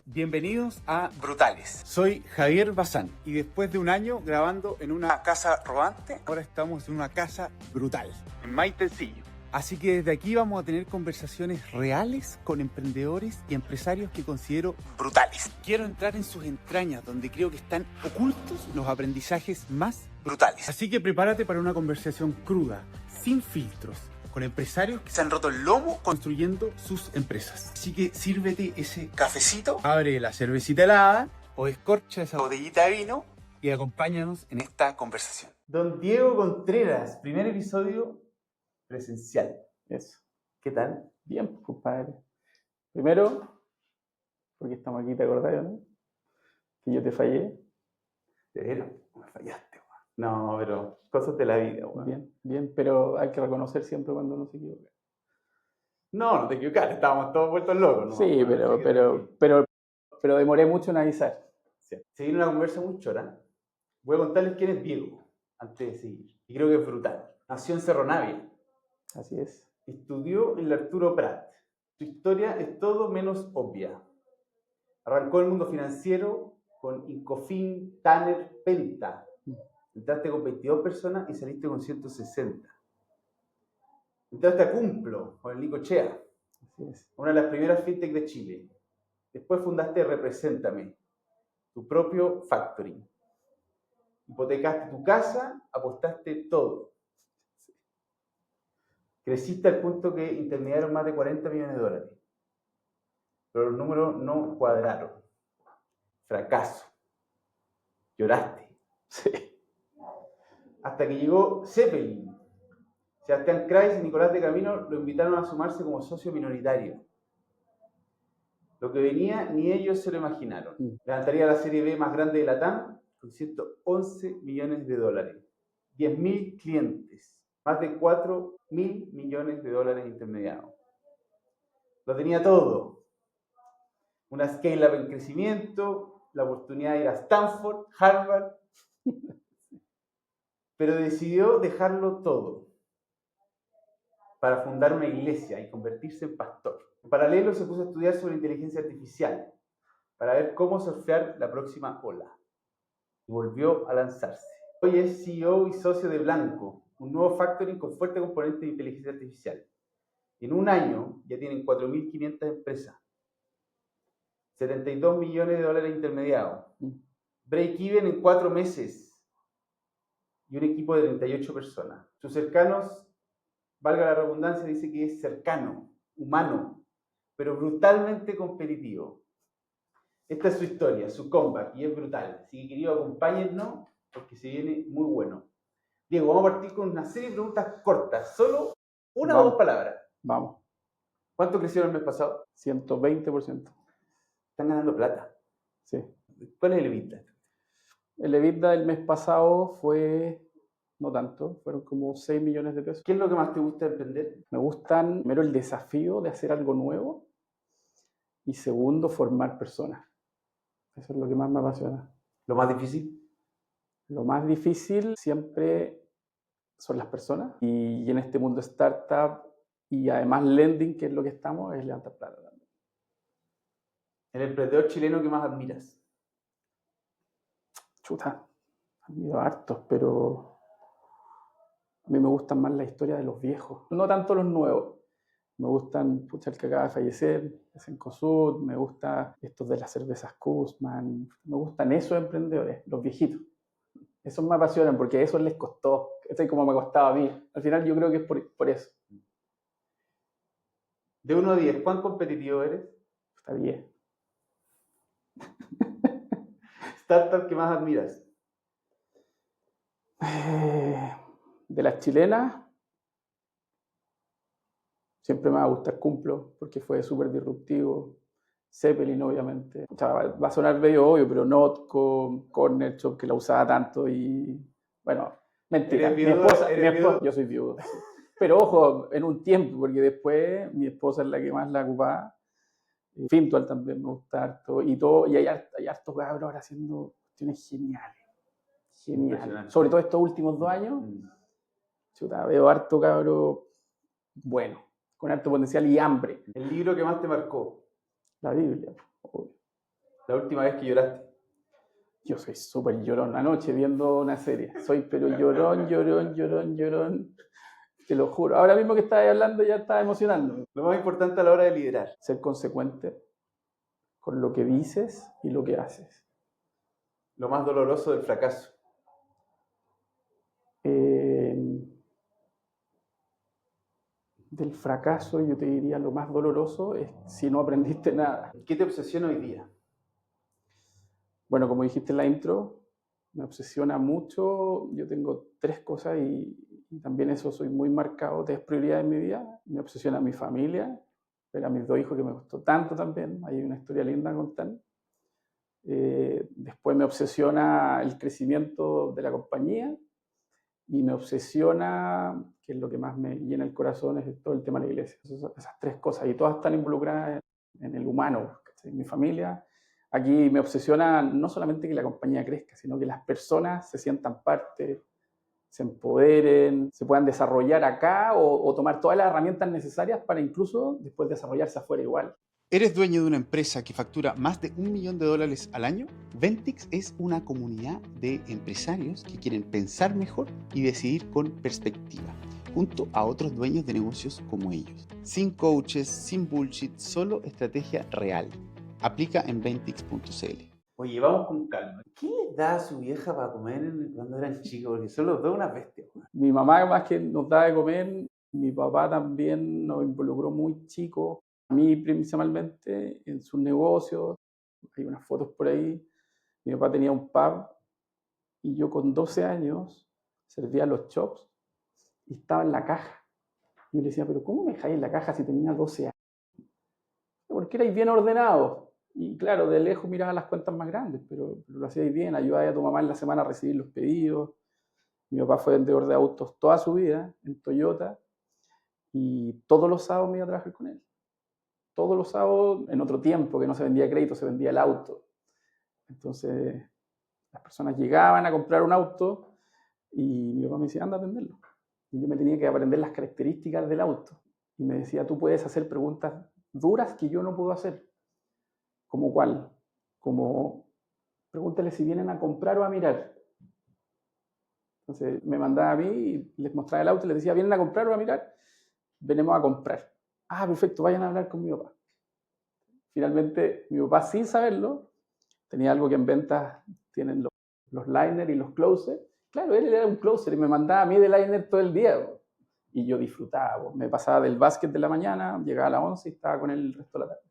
Bienvenidos a Brutales. Soy Javier Bazán y después de un año grabando en una casa rodante, ahora estamos en una casa brutal, en Maitencillo. Así que desde aquí vamos a tener conversaciones reales con emprendedores y empresarios que considero brutales. Quiero entrar en sus entrañas, donde creo que están ocultos los aprendizajes más brutales. Así que prepárate para una conversación cruda, sin filtros, con empresarios que se han roto el lomo construyendo sus empresas. Así que sírvete ese cafecito, abre la cervecita helada o escorcha esa botellita de vino y acompáñanos en esta conversación. Don Diego Contreras, primer episodio presencial. Eso. ¿Qué tal? Bien, compadre. Primero, porque estamos aquí, ¿te acordás, no? Que yo te fallé. De veras, me fallaste, weón. No, pero cosas de la vida, weón. Bien, pero hay que reconocer siempre cuendo uno se equivoca. No te equivocaste, estábamos todos vueltos locos, ¿no? Sí, pero demoré mucho en avisar. Sí. Se viene una conversa muy chora. Voy a contarles quién es Diego, antes de seguir. Y creo que es brutal. Nació en Cerro Navia. Así es. Estudió en el Arturo Prat. Su historia es todo menos obvia. Arrancó el mundo financiero con Incofin, Tanner, Penta. Entraste con 22 personas y saliste con 160. Entraste a Cumplo con el Nico Chea, Así es. una de las primeras fintech de Chile. Después fundaste Represéntame, tu propio factoring. Hipotecaste tu casa, apostaste todo. Creciste al punto que intermediaron más de 40 millones de dólares. Pero los números no cuadraron. Fracaso. Lloraste. Sí. Hasta que llegó Zeppelin. Sebastián Kreis y Nicolás de Camino lo invitaron a sumarse como socio minoritario. Lo que venía ni ellos se lo imaginaron. Levantaría la serie B más grande de la TAM con 111 millones de dólares. 10.000 clientes. Más de 4.000 millones de dólares intermediados. Lo tenía todo. Una scale-up en crecimiento, la oportunidad de ir a Stanford, Harvard, pero decidió dejarlo todo para fundar una iglesia y convertirse en pastor. En paralelo se puso a estudiar sobre inteligencia artificial para ver cómo surfear la próxima ola. Y volvió a lanzarse. Hoy es CEO y socio de Blanco, un nuevo factoring con fuerte componente de inteligencia artificial. En un año ya tienen 4.500 empresas, 72 millones de dólares intermediados, break-even en 4 meses y un equipo de 38 personas. Sus cercanos, valga la redundancia, dice que es cercano, humano, pero brutalmente competitivo. Esta es su historia, su comeback, y es brutal. Así que, queridos, acompáñennos porque se viene muy bueno. Diego, vamos a partir con una serie de preguntas cortas, solo una o dos palabras. Vamos. ¿Cuánto crecieron el mes pasado? 120%. Están ganando plata. Sí. ¿Cuál es el EBITDA? El EBITDA del mes pasado fue, no tanto, fueron como 6 millones de pesos. ¿Qué es lo que más te gusta de emprender? Me gustan, primero, el desafío de hacer algo nuevo y segundo, formar personas. Eso es lo que más me apasiona. ¿Lo más difícil? Lo más difícil siempre son las personas y en este mundo startup y además lending, que es lo que estamos, es levantar plata también. ¿El emprendedor chileno que más admiras? Chuta, admiro hartos, pero a mí me gustan más las historias de los viejos, no tanto los nuevos. Me gustan, el que acaba de fallecer, Sencosud, me gusta estos de las cervezas Kuzman, me gustan esos emprendedores, los viejitos. Esos me apasionan porque a esos les costó, es como me costaba a mí. Al final yo creo que es por eso. De 1 a 10, ¿cuán competitivo eres? Está bien. ¿Startup que más admiras? De las chilenas, siempre me va a gustar Cumplo, porque fue súper disruptivo. Zeppelin, obviamente. O sea, va a sonar medio obvio, pero Notco, Corner Shop, que la usaba tanto y... Bueno, mentira. ¿Eres viudo? Yo soy viudo. Sí. Pero ojo, en un tiempo, porque después mi esposa es la que más la ocupaba. Fintual también me gusta harto. Y hay hartos cabros ahora haciendo cuestiones geniales. Genial. Sobre todo estos últimos 2 años. Chuta, veo harto cabro bueno, con harto potencial y hambre. ¿El libro que más te marcó? La Biblia, obvio. La última vez que lloraste. Yo soy súper llorón. Anoche viendo una serie. Soy pero llorón, llorón, llorón, llorón. Te lo juro. Ahora mismo que estaba hablando ya estaba emocionando. Lo más importante a la hora de liderar. Ser consecuente con lo que dices y lo que haces. Lo más doloroso del fracaso. Del fracaso, yo te diría lo más doloroso es si no aprendiste nada. ¿Qué te obsesiona hoy día? Bueno, como dijiste en la intro, me obsesiona mucho. Yo tengo 3 cosas y también eso soy muy marcado, 3 prioridades en mi vida. Me obsesiona mi familia, ver a mis 2 hijos que me gustó tanto también. Hay una historia linda a contar. Después me obsesiona el crecimiento de la compañía y me obsesiona, que es lo que más me llena el corazón, es todo el tema de la iglesia. Esas 3 cosas y todas están involucradas en el humano, en mi familia. Aquí me obsesiona no solamente que la compañía crezca, sino que las personas se sientan parte, se empoderen, se puedan desarrollar acá o tomar todas las herramientas necesarias para incluso después desarrollarse afuera igual. ¿Eres dueño de una empresa que factura más de $1 millón al año? Ventix es una comunidad de empresarios que quieren pensar mejor y decidir con perspectiva, junto a otros dueños de negocios como ellos. Sin coaches, sin bullshit, solo estrategia real. Aplica en ventix.cl. Oye, vamos con calma. ¿Qué les da a su vieja para comer cuando eran chicos? Porque son los dos unas bestias. Mi mamá más que nos daba de comer, mi papá también nos involucró muy chicos. A mí principalmente en sus negocios, hay unas fotos por ahí. Mi papá tenía un pub y yo con 12 años servía los chops y estaba en la caja. Y yo le decía, pero ¿cómo me dejáis en la caja si tenía 12 años? Porque erais bien ordenados. Y claro, de lejos miraba las cuentas más grandes, pero lo hacíais bien, ayudabais a tu mamá en la semana a recibir los pedidos. Mi papá fue vendedor de autos toda su vida en Toyota y todos los sábados me iba a trabajar con él. Todos los sábados, en otro tiempo que no se vendía crédito, se vendía el auto. Entonces, las personas llegaban a comprar un auto y mi papá me decía, anda a atenderlo. Y yo me tenía que aprender las características del auto. Y me decía, tú puedes hacer preguntas duras que yo no puedo hacer. ¿Como cuál? Como, pregúntale si vienen a comprar o a mirar. Entonces me mandaba a mí y les mostraba el auto y les decía, ¿vienen a comprar o a mirar? Venimos a comprar. Ah, perfecto, vayan a hablar con mi papá. Finalmente, mi papá, sin saberlo, tenía algo que en ventas tienen los liners y los closers. Claro, él era un closer y me mandaba a mí de liner todo el día. Y yo disfrutaba. Me pasaba del básquet de la mañana, llegaba a las 11 y estaba con él el resto de la tarde.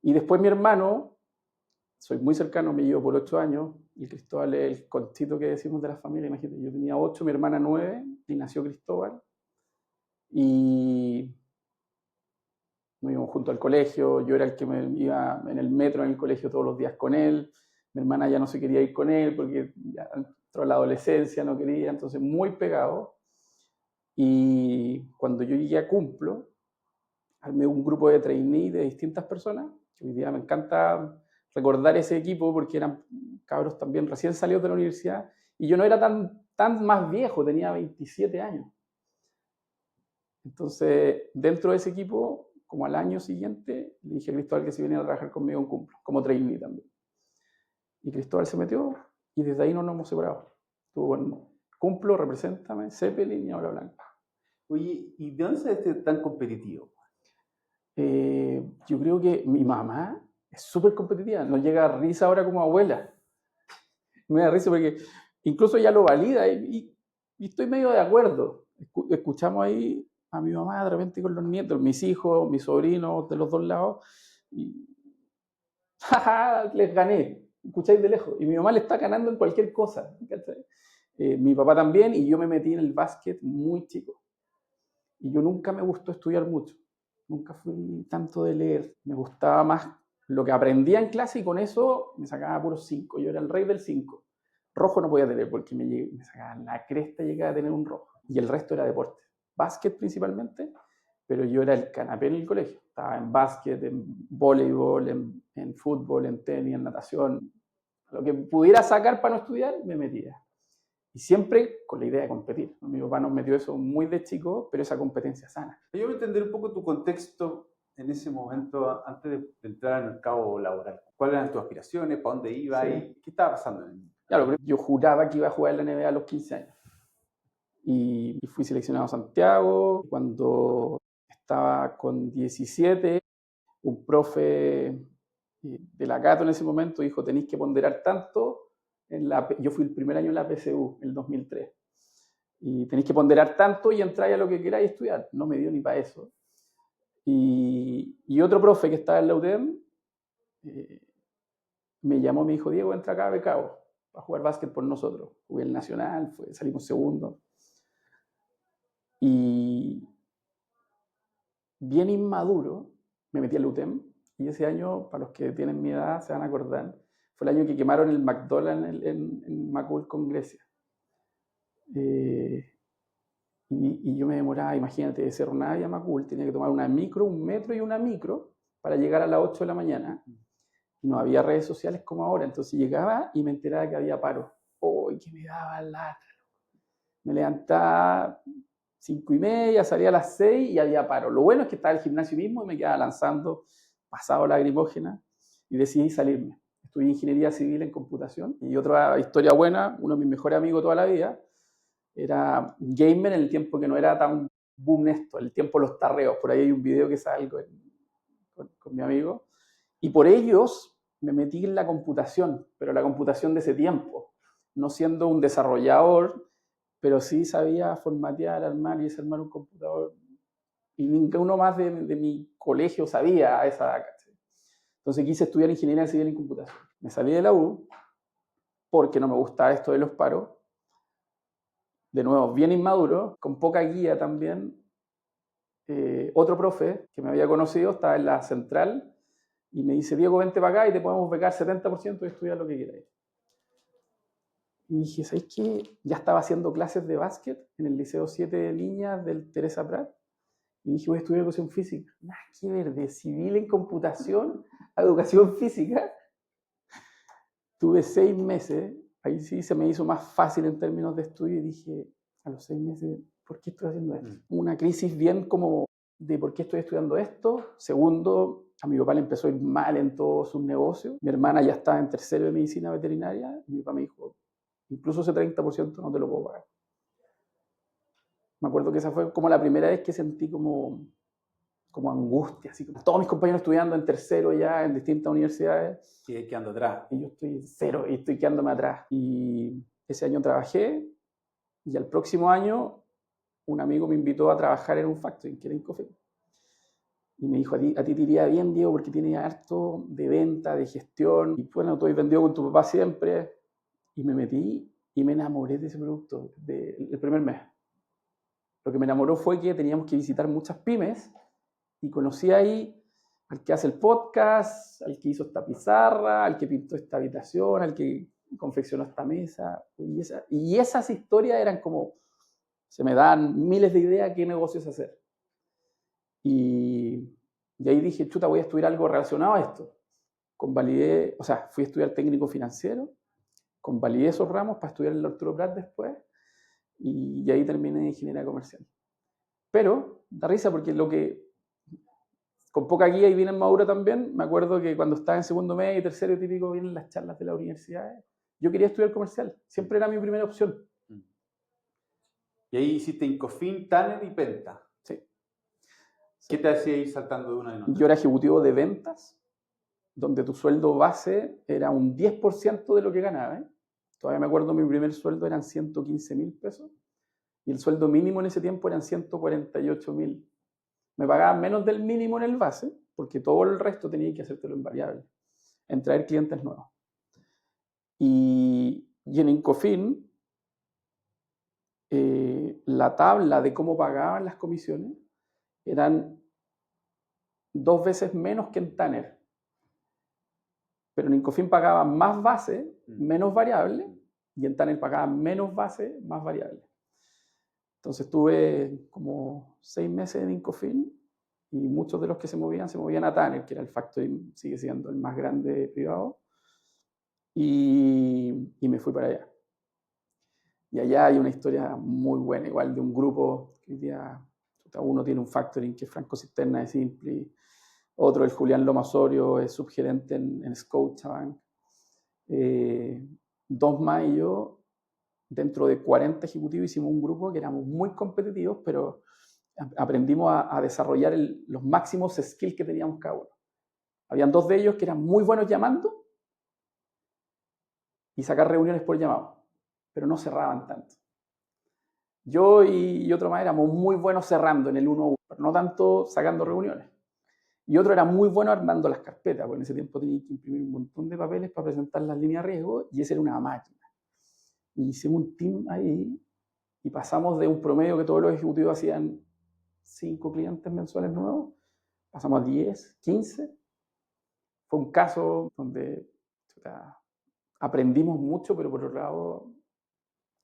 Y después mi hermano, soy muy cercano, me llevo por 8 años, y Cristóbal es el conchito que decimos de la familia. Imagínate, yo tenía 8, mi hermana 9, y nació Cristóbal. Y nos íbamos junto al colegio, yo era el que me iba en el metro en el colegio todos los días con él. Mi hermana ya no se quería ir con él porque ya entró a la adolescencia, no quería, entonces muy pegado. Y cuando yo llegué a Cumplo, armé un grupo de trainees de distintas personas, que hoy día me encanta recordar ese equipo porque eran cabros también recién salidos de la universidad y yo no era tan más viejo, tenía 27 años. Entonces, dentro de ese equipo, como al año siguiente, le dije a Cristóbal que se viniera a trabajar conmigo en Cumplo, como trainee también. Y Cristóbal se metió y desde ahí no nos hemos separado. Estuvo en Cumplo, Represéntame, Zeppelin y Aula Blanca. Oye, ¿y de dónde sale tan competitivo? Yo creo que mi mamá es súper competitiva, nos llega a risa ahora como abuela. Me da risa porque incluso ella lo valida y estoy medio de acuerdo. Escuchamos ahí a mi mamá de repente con los nietos, mis hijos, mis sobrinos de los dos lados, y ¡jaja! Les gané, escucháis de lejos. Y mi mamá le está ganando en cualquier cosa. Mi papá también, y yo me metí en el básquet muy chico. Y yo nunca me gustó estudiar mucho. Nunca fui tanto de leer. Me gustaba más lo que aprendía en clase y con eso me sacaba puros 5. Yo era el rey del 5. Rojo no podía tener porque me sacaban la cresta y llegaba a tener un rojo. Y el resto era deporte. Básquet principalmente, pero yo era el canapé en el colegio. Estaba en básquet, en voleibol, en fútbol, en tenis, en natación. Lo que pudiera sacar para no estudiar, me metía. Y siempre con la idea de competir. Mi papá nos metió eso muy de chico, pero esa competencia sana. Yo voy a entender un poco tu contexto en ese momento, antes de entrar al mercado laboral? ¿Cuáles eran tus aspiraciones? ¿Para dónde ibas? Sí. ¿Qué estaba pasando en el mundo? Claro, pero yo juraba que iba a jugar en la NBA a los 15 años. Y fui seleccionado a Santiago. Cuando estaba con 17, un profe de la Cato en ese momento dijo, tenéis que ponderar tanto. Yo fui el primer año en la PSU, el 2003. Y tenéis que ponderar tanto y entrar a lo que queráis estudiar. No me dio ni para eso. Y otro profe que estaba en la UTEM me llamó y me dijo, Diego, entra acá a Becao a jugar básquet por nosotros. Jugué el Nacional, salimos segundo. Y bien inmaduro, me metí al UTEM. Y ese año, para los que tienen mi edad, se van a acordar, fue el año que quemaron el McDonald's en Macul con Grecia. Y yo me demoraba, imagínate, de Cerro Navia a Macul, tenía que tomar una micro, un metro y una micro para llegar a las 8 de la mañana. Y no había redes sociales como ahora, entonces llegaba y me enteraba que había paro. ¡Uy, que me daba lata! Me levantaba 5:30, salía a las 6 y había paro. Lo bueno es que estaba el gimnasio mismo y me quedaba lanzando, pasado lagrimógena, y decidí salirme. Estudié ingeniería civil en computación. Y otra historia buena, uno de mis mejores amigos toda la vida, era gamer en el tiempo que no era tan boom esto, el tiempo de los tarreos. Por ahí hay un video que salgo con mi amigo. Y por ellos me metí en la computación, pero la computación de ese tiempo. No siendo un desarrollador, pero sí sabía formatear, armar y desarmar un computador. Y ninguno más de mi colegio sabía a esa edad. Entonces quise estudiar ingeniería civil en computación. Me salí de la U porque no me gustaba esto de los paros. De nuevo, bien inmaduro, con poca guía también. Otro profe que me había conocido estaba en la central y me dice, Diego, vente para acá y te podemos becar 70% y estudiar lo que quieras. Y dije, ¿sabes qué? Ya estaba haciendo clases de básquet en el Liceo 7 de Niñas del Teresa Prat. Y dije, voy a estudiar educación física. Nada que ver, de civil en computación a educación física. Tuve 6 meses, ahí sí se me hizo más fácil en términos de estudio y dije, a los 6 meses, ¿por qué estoy haciendo esto? Una crisis bien como de por qué estoy estudiando esto. Segundo, a mi papá le empezó a ir mal en todos sus negocios. Mi hermana ya estaba en tercero de medicina veterinaria y mi papá me dijo, incluso ese 30% no te lo puedo pagar. Me acuerdo que esa fue como la primera vez que sentí como angustia, así como todos mis compañeros estudiando en tercero ya en distintas universidades. Y quedando atrás. Y yo estoy en cero y estoy quedándome atrás. Y ese año trabajé y al próximo año un amigo me invitó a trabajar en un factory que era Incofin. Y me dijo, a ti te iría bien, Diego, porque tienes harto de venta, de gestión. Y bueno, tú has vendido con tu papá siempre. Y me metí y me enamoré de ese producto el primer mes. Lo que me enamoró fue que teníamos que visitar muchas pymes y conocí ahí al que hace el podcast, al que hizo esta pizarra, al que pintó esta habitación, al que confeccionó esta mesa. Y esas historias eran como, se me dan miles de ideas qué negocios hacer. Y ahí dije, chuta, voy a estudiar algo relacionado a esto. Convalidé, o sea, fui a estudiar técnico financiero, convalidé esos ramos para estudiar el Arturo Prat después, y ahí terminé en ingeniería comercial. Pero da risa porque con poca guía y bien maduro también, me acuerdo que cuando estaba en segundo medio y tercero típico vienen las charlas de las universidades, yo quería estudiar comercial, siempre era mi primera opción. Y ahí hiciste Incofin, Tanner y Penta. Sí. ¿Qué te hacía ir saltando de una en otra? Yo era ejecutivo de ventas, donde tu sueldo base era un 10% de lo que ganaba. Todavía me acuerdo, mi primer sueldo eran 115,000 pesos y el sueldo mínimo en ese tiempo eran 148,000. Me pagaban menos del mínimo en el base, porque todo el resto tenía que hacértelo en variable, en traer clientes nuevos. Y en Incofin, la tabla de cómo pagaban las comisiones eran 2 veces menos que en Tanner. Pero en Incofin pagaban más base, menos variable, y en Tanner pagaban menos base, más variable. Entonces tuve como 6 meses en Incofin y muchos de los que se movían a Tanner, que era el factory, sigue siendo el más grande privado, y me fui para allá. Y allá hay una historia muy buena, igual de un grupo que hoy día uno tiene un factoring que es Franco Cisterna de Simpli, Otro, el Julián Loma Osorio, es subgerente en Scotiabank. Dos más y yo, dentro de 40 ejecutivos, hicimos un grupo que éramos muy competitivos, pero aprendimos a desarrollar los máximos skills que teníamos cada uno. Habían dos de ellos que eran muy buenos llamando y sacar reuniones por llamado, pero no cerraban tanto. Yo y otro más éramos muy buenos cerrando en el 1-1, pero no tanto sacando reuniones. Y otro era muy bueno armando las carpetas, porque en ese tiempo tenía que imprimir un montón de papeles para presentar las líneas de riesgo, y ese era una máquina. Y hicimos un team ahí y pasamos de un promedio que todos los ejecutivos hacían 5 clientes mensuales nuevos, pasamos a 10, 15. Fue un caso donde aprendimos mucho, pero por otro lado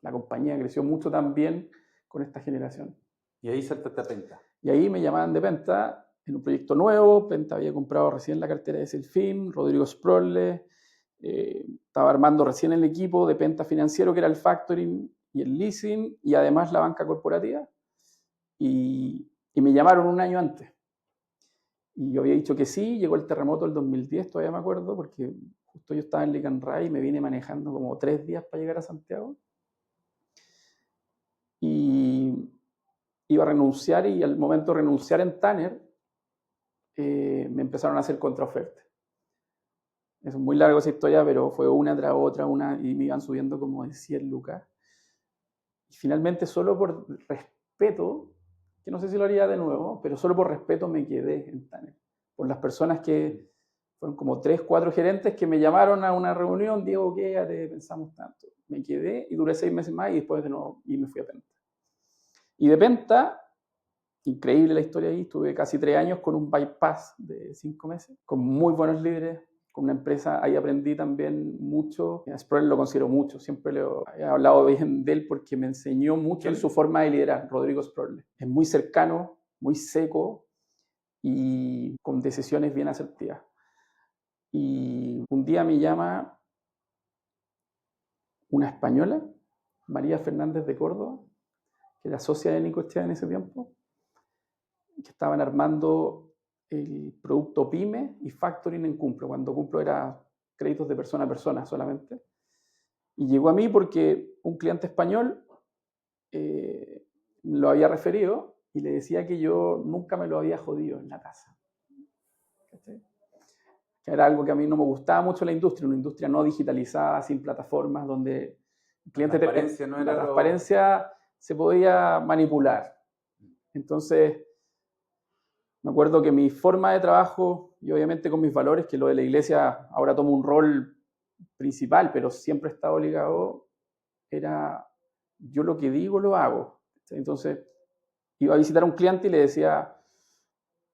la compañía creció mucho también con esta generación. Y ahí saltaste a Penta. Y ahí me llamaban de Penta en un proyecto nuevo. Penta había comprado recién la cartera de Selfin, Rodrigo Sprolle, estaba armando recién el equipo de Penta Financiero, que era el factoring y el leasing, y además la banca corporativa. Y me llamaron un año antes. Y yo había dicho que sí, llegó el terremoto del 2010, todavía me acuerdo, porque justo yo estaba en Licanray y me vine manejando como 3 días para llegar a Santiago. Y iba a renunciar, y al momento de renunciar en Tanner, me empezaron a hacer contraofertas. Es muy larga esa historia, pero fue una tras otra, y me iban subiendo como de 100 lucas. Y finalmente, solo por respeto, que no sé si lo haría de nuevo, pero solo por respeto me quedé en Tanner. Por las personas que fueron como 3, 4 gerentes que me llamaron a una reunión, Diego, quédate, pensamos tanto. Me quedé y duré 6 meses más y después de nuevo y me fui a Penta. Y de Penta, increíble la historia ahí, estuve casi 3 años con un bypass de 5 meses, con muy buenos líderes, con una empresa, ahí aprendí también mucho. A Sproul lo considero mucho, siempre le he hablado bien de él porque me enseñó mucho en su forma de liderar, Rodrigo Sproul. Es muy cercano, muy seco y con decisiones bien asertivas. Y un día me llama una española, María Fernández de Córdoba, que era socia de Nico Echea en ese tiempo, que estaban armando el producto PYME y factoring en Cumplo, cuando Cumplo era créditos de persona a persona solamente. Y llegó a mí porque un cliente español lo había referido y le decía que yo nunca me lo había jodido en la casa. ¿Cachai? Que era algo que a mí no me gustaba mucho la industria, una industria no digitalizada, sin plataformas, donde el cliente la transparencia se podía manipular. Entonces, me acuerdo que mi forma de trabajo, y obviamente con mis valores, que lo de la iglesia ahora tomo un rol principal, pero siempre he estado ligado, era yo lo que digo lo hago. Entonces, iba a visitar a un cliente y le decía,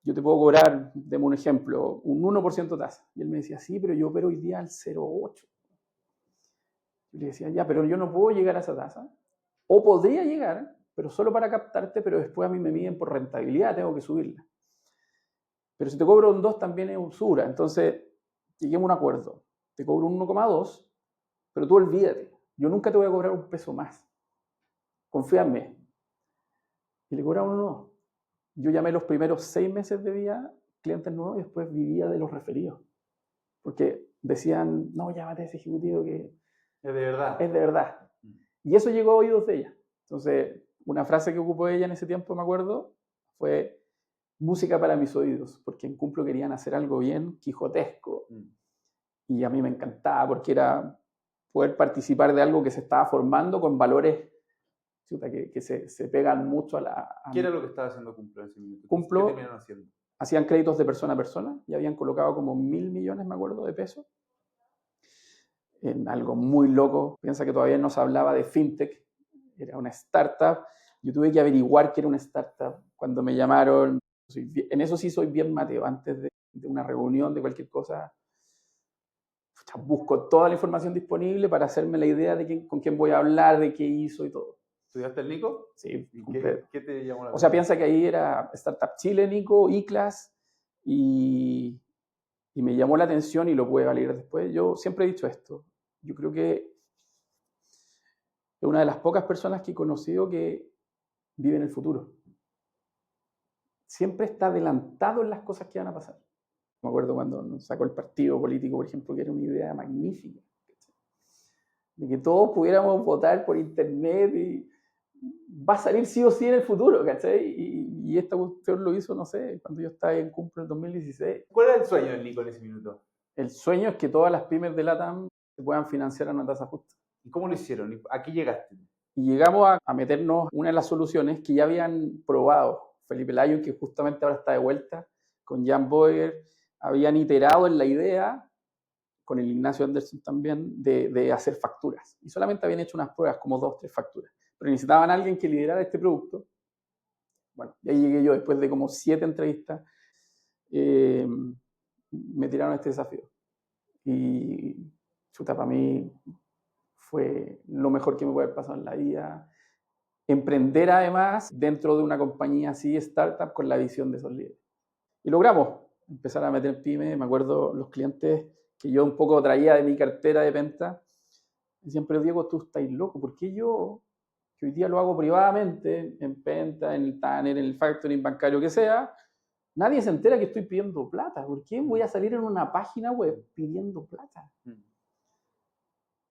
yo te puedo cobrar, deme un ejemplo, un 1% tasa. Y él me decía, sí, pero yo opero hoy día al 0,8. Y le decía, ya, pero yo no puedo llegar a esa tasa. O podría llegar, pero solo para captarte, pero después a mí me miden por rentabilidad, tengo que subirla. Pero si te cobro un 2 también es usura. Entonces, lleguemos a un acuerdo. Te cobro un 1,2, pero tú olvídate. Yo nunca te voy a cobrar un peso más. Confía en mí. Y le cobraba un 1. Yo llamé los primeros 6 meses de vida clientes nuevos y después vivía de los referidos. Porque decían, no, llámate a ese ejecutivo que es de verdad. Es de verdad. Y eso llegó a oídos de ella. Entonces, una frase que ocupó ella en ese tiempo, me acuerdo, fue música para mis oídos, porque en Cumplo querían hacer algo bien quijotesco. Y a mí me encantaba porque era poder participar de algo que se estaba formando con valores que se pegan mucho a la... ¿Qué era lo que estaba haciendo Cumplo en ese minuto? Cumplo, ¿qué terminaron haciendo? Hacían créditos de persona a persona y habían colocado como 1.000 millones, me acuerdo, de pesos en algo muy loco. Piensa que todavía no se hablaba de fintech, era una startup. Yo tuve que averiguar qué era una startup cuando me llamaron. En eso sí soy bien Mateo. Antes de una reunión, de cualquier cosa, busco toda la información disponible para hacerme la idea de con quién voy a hablar, de qué hizo y todo. ¿Estudiaste el Nico? Sí. ¿Y qué te llamó la atención? O sea, piensa que ahí era Startup Chile, Nico, ICLAS, y me llamó la atención y lo pude validar después. Yo siempre he dicho esto. Yo creo que es una de las pocas personas que he conocido que vive en el futuro. Siempre está adelantado en las cosas que van a pasar. Me acuerdo cuando nos sacó el partido político, por ejemplo, que era una idea magnífica, de que todos pudiéramos votar por internet y va a salir sí o sí en el futuro, ¿cachai? Y esta cuestión lo hizo, no sé, cuando yo estaba en Cumple en 2016. ¿Cuál era el sueño del Nico en ese minuto? El sueño es que todas las pymes de LATAM se puedan financiar a una tasa justa. ¿Y cómo lo hicieron? ¿A qué llegaste? Y llegamos a meternos una de las soluciones que ya habían probado Felipe Layo, que justamente ahora está de vuelta, con Jan Boyer, habían iterado en la idea, con el Ignacio Anderson también, de hacer facturas. Y solamente habían hecho unas pruebas, como 2 o 3 facturas. Pero necesitaban a alguien que liderara este producto. Bueno, y ahí llegué yo, después de como 7 entrevistas, me tiraron este desafío. Y chuta, para mí fue lo mejor que me puede haber pasado en la vida. Emprender además dentro de una compañía así, startup, con la visión de esos líderes. Y logramos empezar a meter pyme. Me acuerdo los clientes que yo un poco traía de mi cartera de venta, decían, pero Diego, tú estás loco, ¿por qué yo, que hoy día lo hago privadamente, en Penta, en el Tanner, en el factoring bancario que sea, nadie se entera que estoy pidiendo plata? ¿Por qué voy a salir en una página web pidiendo plata?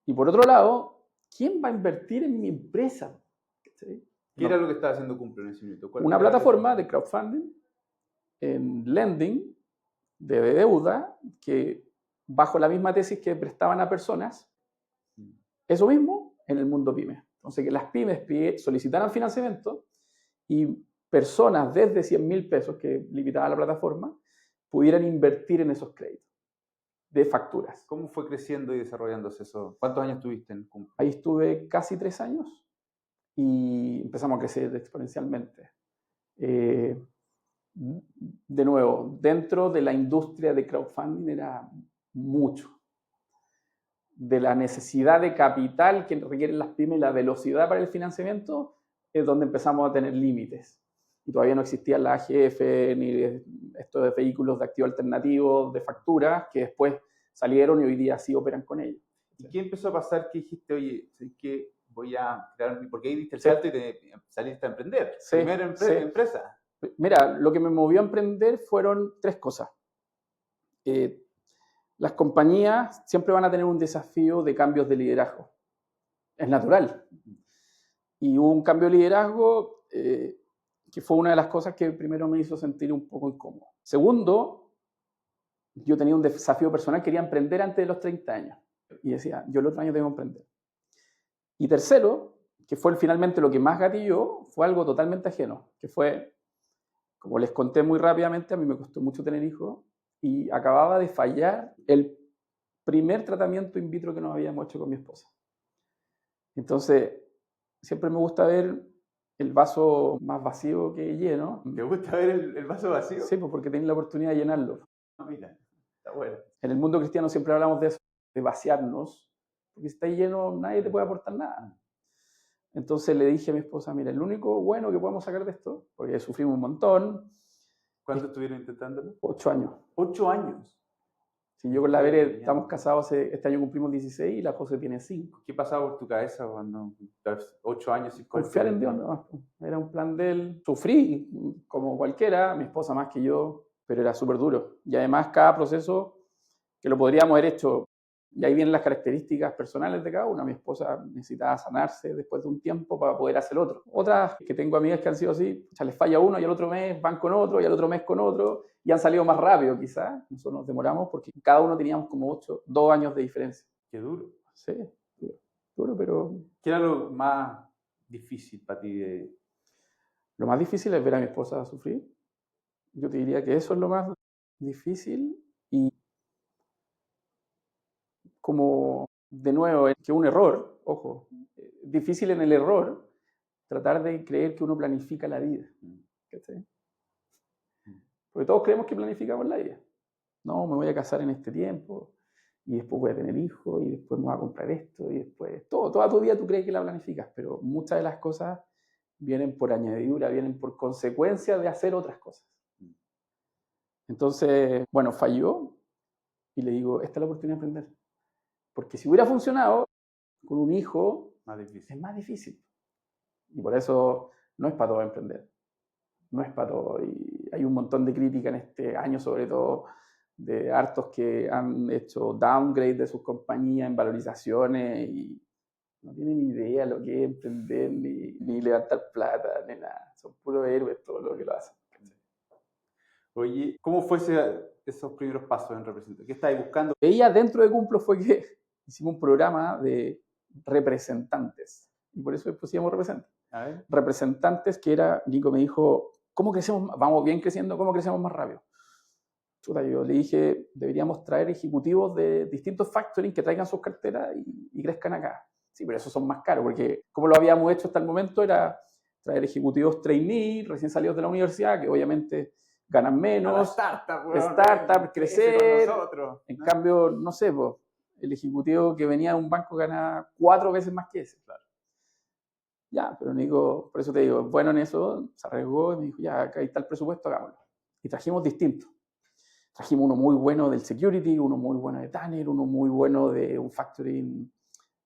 Y por otro lado, ¿quién va a invertir en mi empresa? ¿Qué era lo que estaba haciendo Cumple en ese minuto? Una plataforma de crowdfunding, en lending, de deuda, que bajo la misma tesis que prestaban a personas, eso mismo en el mundo pyme. Entonces, que las pymes solicitaran financiamiento y personas desde 100.000 pesos, que limitaba la plataforma, pudieran invertir en esos créditos de facturas. ¿Cómo fue creciendo y desarrollándose eso? ¿Cuántos años tuviste en Cumple? Ahí estuve casi 3 años y empezamos a crecer exponencialmente. De nuevo, dentro de la industria de crowdfunding era mucho. De la necesidad de capital que requieren las pymes y la velocidad para el financiamiento, es donde empezamos a tener límites. Y todavía no existían la AGF ni estos de vehículos de activo alternativo, de facturas, que después salieron y hoy día sí operan con ellos. ¿Y qué empezó a pasar? ¿Qué dijiste? Oye, ¿sabes qué? Voy a crear, porque ahí diste el salto y te saliste a emprender. Sí, Primera empresa. Mira, lo que me movió a emprender fueron 3 cosas. Las compañías siempre van a tener un desafío de cambios de liderazgo. Es natural. Y hubo un cambio de liderazgo que fue una de las cosas que primero me hizo sentir un poco incómodo. Segundo, yo tenía un desafío personal, quería emprender antes de los 30 años. Y decía, yo el otro año tengo que emprender. Y tercero, que fue finalmente lo que más gatilló, fue algo totalmente ajeno, que fue, como les conté muy rápidamente, a mí me costó mucho tener hijos, y acababa de fallar el primer tratamiento in vitro que nos habíamos hecho con mi esposa. Entonces, siempre me gusta ver el vaso más vacío que lleno. ¿Te gusta ver el vaso vacío? Sí, pues porque tienes la oportunidad de llenarlo. Mira, está bueno. En el mundo cristiano siempre hablamos de eso, de vaciarnos, porque si está lleno nadie te puede aportar nada. Entonces le dije a mi esposa, mira, el único bueno que podemos sacar de esto, porque sufrimos un montón. ¿Cuánto estuvieron intentándolo? 8 años. 8 años. Sí, yo con la Bere estamos casados, este año cumplimos 16 y la José tiene 5. ¿Qué pasaba por tu cabeza cuando 8 años sin confiar en Dios? No, era un plan de él. Sufrí como cualquiera, mi esposa más que yo, pero era súper duro. Y además cada proceso que lo podríamos haber hecho, y ahí vienen las características personales de cada uno. Mi esposa necesitaba sanarse después de un tiempo para poder hacer otro. Otras que tengo amigas que han sido así, ya les falla uno y al otro mes van con otro y al otro mes con otro y han salido más rápido quizás. Nosotros nos demoramos porque cada uno teníamos como 2 años de diferencia. Qué duro. Sí, duro, pero... ¿Qué era lo más difícil para ti? Lo más difícil es ver a mi esposa sufrir. Yo te diría que eso es lo más difícil y como, de nuevo, es que un error, ojo, difícil en el error, tratar de creer que uno planifica la vida. ¿Cachai? Porque todos creemos que planificamos la vida. No, me voy a casar en este tiempo, y después voy a tener hijos, y después me voy a comprar esto, y después... Toda tu vida tú crees que la planificas, pero muchas de las cosas vienen por añadidura, vienen por consecuencia de hacer otras cosas. Entonces, bueno, falló, y le digo, esta es la oportunidad de aprender. Porque si hubiera funcionado con un hijo, es más difícil. Y por eso no es para todo emprender. No es para todo. Y hay un montón de crítica en este año, sobre todo, de hartos que han hecho downgrade de sus compañías en valorizaciones y no tienen ni idea lo que es emprender, ni levantar plata, ni nada. Son puros héroes todo lo que lo hacen. Oye, ¿cómo fue esos primeros pasos en Representa? ¿Qué estáis buscando? Ella dentro de Cumplo fue que hicimos un programa de representantes. Y por eso pusimos representantes. A ver. Representantes, que era, Nico me dijo, ¿cómo crecemos? Vamos bien creciendo, ¿cómo crecemos más rápido? Chuta, yo le dije, deberíamos traer ejecutivos de distintos factoring que traigan sus carteras y crezcan acá. Sí, pero esos son más caros, porque como lo habíamos hecho hasta el momento era traer ejecutivos trainee, recién salidos de la universidad, que obviamente ganan menos. Startup, crecer. En cambio, no sé, pues, el ejecutivo que venía de un banco gana 4 veces más que ese. Claro. Ya, pero Nico, por eso te digo, bueno en eso, se arriesgó y me dijo, ya, acá está el presupuesto, hagámoslo. Y trajimos distintos. Trajimos uno muy bueno del security, uno muy bueno de Tanner, uno muy bueno de un factoring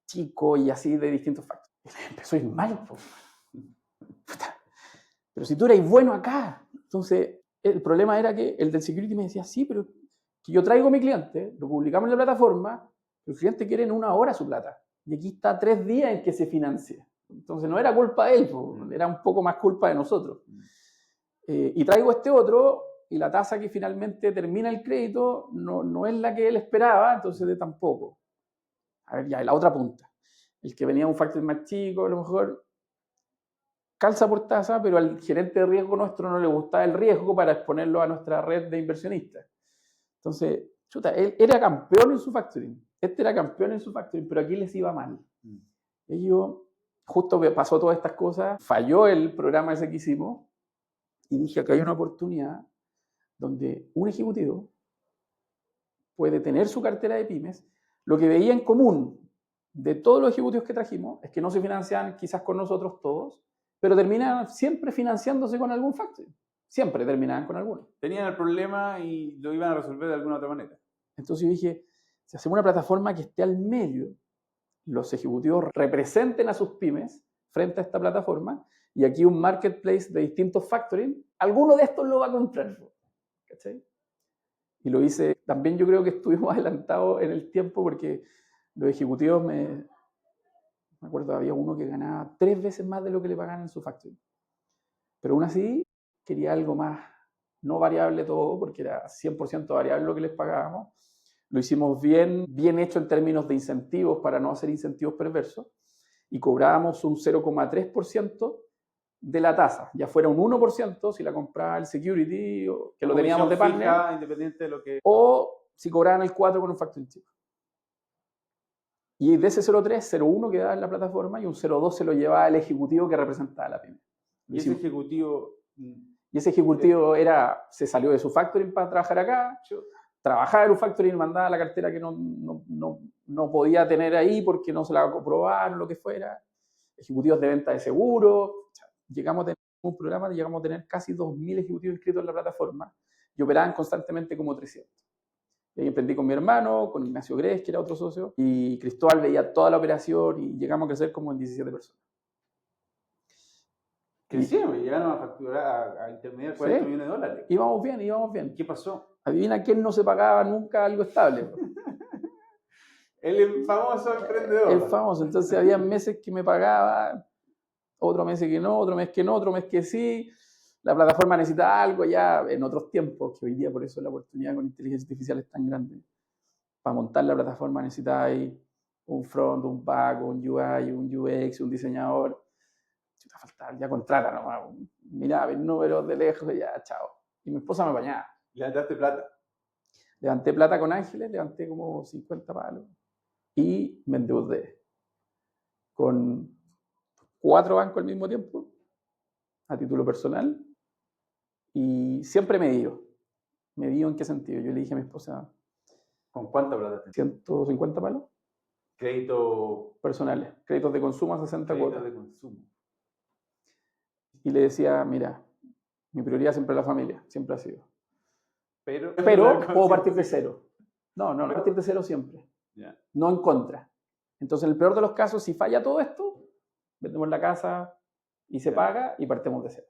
chico y así de distintos factoring. Y les empezó a ir mal, pues. Pero si tú eres bueno acá. Entonces, el problema era que el del security me decía, sí, pero que yo traigo a mi cliente, lo publicamos en la plataforma, el cliente quiere en 1 hora su plata. Y aquí está 3 días en que se financie. Entonces no era culpa de él, era un poco más culpa de nosotros. Y traigo este otro, y la tasa que finalmente termina el crédito no es la que él esperaba, entonces tampoco. A ver, ya, la otra punta. El que venía de un factor más chico, a lo mejor calza por tasa, pero al gerente de riesgo nuestro no le gustaba el riesgo para exponerlo a nuestra red de inversionistas. Entonces, chuta, él era campeón en su factoring. Este era campeón en su factoring, pero aquí les iba mal. Ellos, justo pasó todas estas cosas, falló el programa ese que hicimos, y dije, acá hay una oportunidad donde un ejecutivo puede tener su cartera de pymes. Lo que veía en común de todos los ejecutivos que trajimos es que no se financian quizás con nosotros todos, pero terminan siempre financiándose con algún factoring. Siempre terminaban con alguno. Tenían el problema y lo iban a resolver de alguna otra manera. Entonces yo dije, si hacemos una plataforma que esté al medio, los ejecutivos representen a sus pymes frente a esta plataforma, y aquí un marketplace de distintos factoring, alguno de estos lo va a comprar. ¿Cachai? Y lo hice, también yo creo que estuvimos adelantados en el tiempo porque los ejecutivos me acuerdo, había uno que ganaba 3 veces más de lo que le pagaban en su factoring. Pero aún así quería algo más, no variable todo, porque era 100% variable lo que les pagábamos. Lo hicimos bien hecho en términos de incentivos para no hacer incentivos perversos, y cobrábamos un 0,3% de la tasa, ya fuera un 1% si la compraba el security, o que lo teníamos de partner, fija, independiente de lo que... o si cobraban el 4% con un factoring chico. Y de ese 0,3, 0,1 quedaba en la plataforma y un 0,2 se lo llevaba el ejecutivo que representaba a la pyme. ¿Y ese ejecutivo? Y ese ejecutivo se salió de su factoring para trabajar acá, trabajaba en un factoring y mandaba la cartera que no podía tener ahí porque no se la comprobaron, lo que fuera. Ejecutivos de venta de seguro. Llegamos a tener un programa, llegamos a tener casi 2.000 ejecutivos inscritos en la plataforma y operaban constantemente como 300. Y ahí emprendí con mi hermano, con Ignacio Gres, que era otro socio, y Cristóbal veía toda la operación y llegamos a crecer como en 17 personas. Crecieron y llegaron a facturar, a intermediar 40 millones de dólares. Íbamos bien. ¿Qué pasó? Adivina quién no se pagaba nunca algo estable. El famoso emprendedor. El famoso. Entonces había meses que me pagaba, otro mes que no, otro mes que no, otro mes que sí. La plataforma necesita algo ya en otros tiempos, que hoy día por eso la oportunidad con inteligencia artificial es tan grande. Para montar la plataforma necesitáis un front, un back, un UI, un UX, un diseñador. Si te falta, ya contrata nomás. Mirá, mis números de lejos, ya, chao. Y mi esposa me apañaba. ¿Levantaste plata? Levanté plata con Ángeles, levanté como 50 palos. Y me endeudé con 4 bancos al mismo tiempo, a título personal. Y siempre me dio en qué sentido. Yo le dije a mi esposa, ¿con cuánta plata tenías? 150 palos. Crédito personales, créditos de consumo a 60 cuotas. De consumo. Y le decía, mira, mi prioridad siempre es la familia, siempre ha sido. Pero puedo partir de cero. No, partir de cero siempre. Yeah. No en contra. Entonces, en el peor de los casos, si falla todo esto, vendemos la casa y se paga y partimos de cero.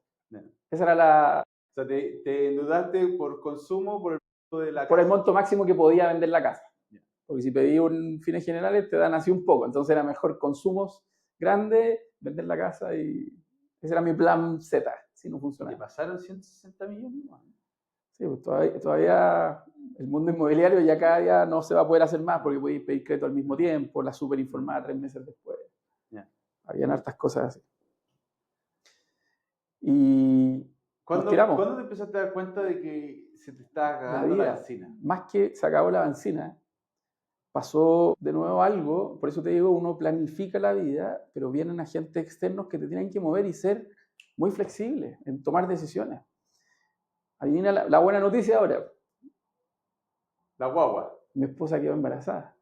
Esa era la... O sea, te endeudaste por consumo, por el de la por casa. el monto máximo que podía vender la casa. Porque si pedí un fines generales te dan así un poco. Entonces era mejor consumos grandes, vender la casa y ese era mi plan Z, si no ¿Te funcionaba. pasaron 160 millones? Sí, pues todavía el mundo inmobiliario ya cada día no se va a poder hacer más porque podéis pedir crédito al mismo tiempo, la super informada 3 meses después. Yeah. Habían hartas cosas así. Y nos tiramos. ¿Cuándo te empezaste a dar cuenta de que se te estaba La acabando la vida, benzina? más que se acabó la benzina, pasó de nuevo algo. Por eso te digo, uno planifica la vida, pero vienen agentes externos que te tienen que mover y ser muy flexible en tomar decisiones. Adivina la buena noticia ahora. La guagua. Mi esposa quedó embarazada.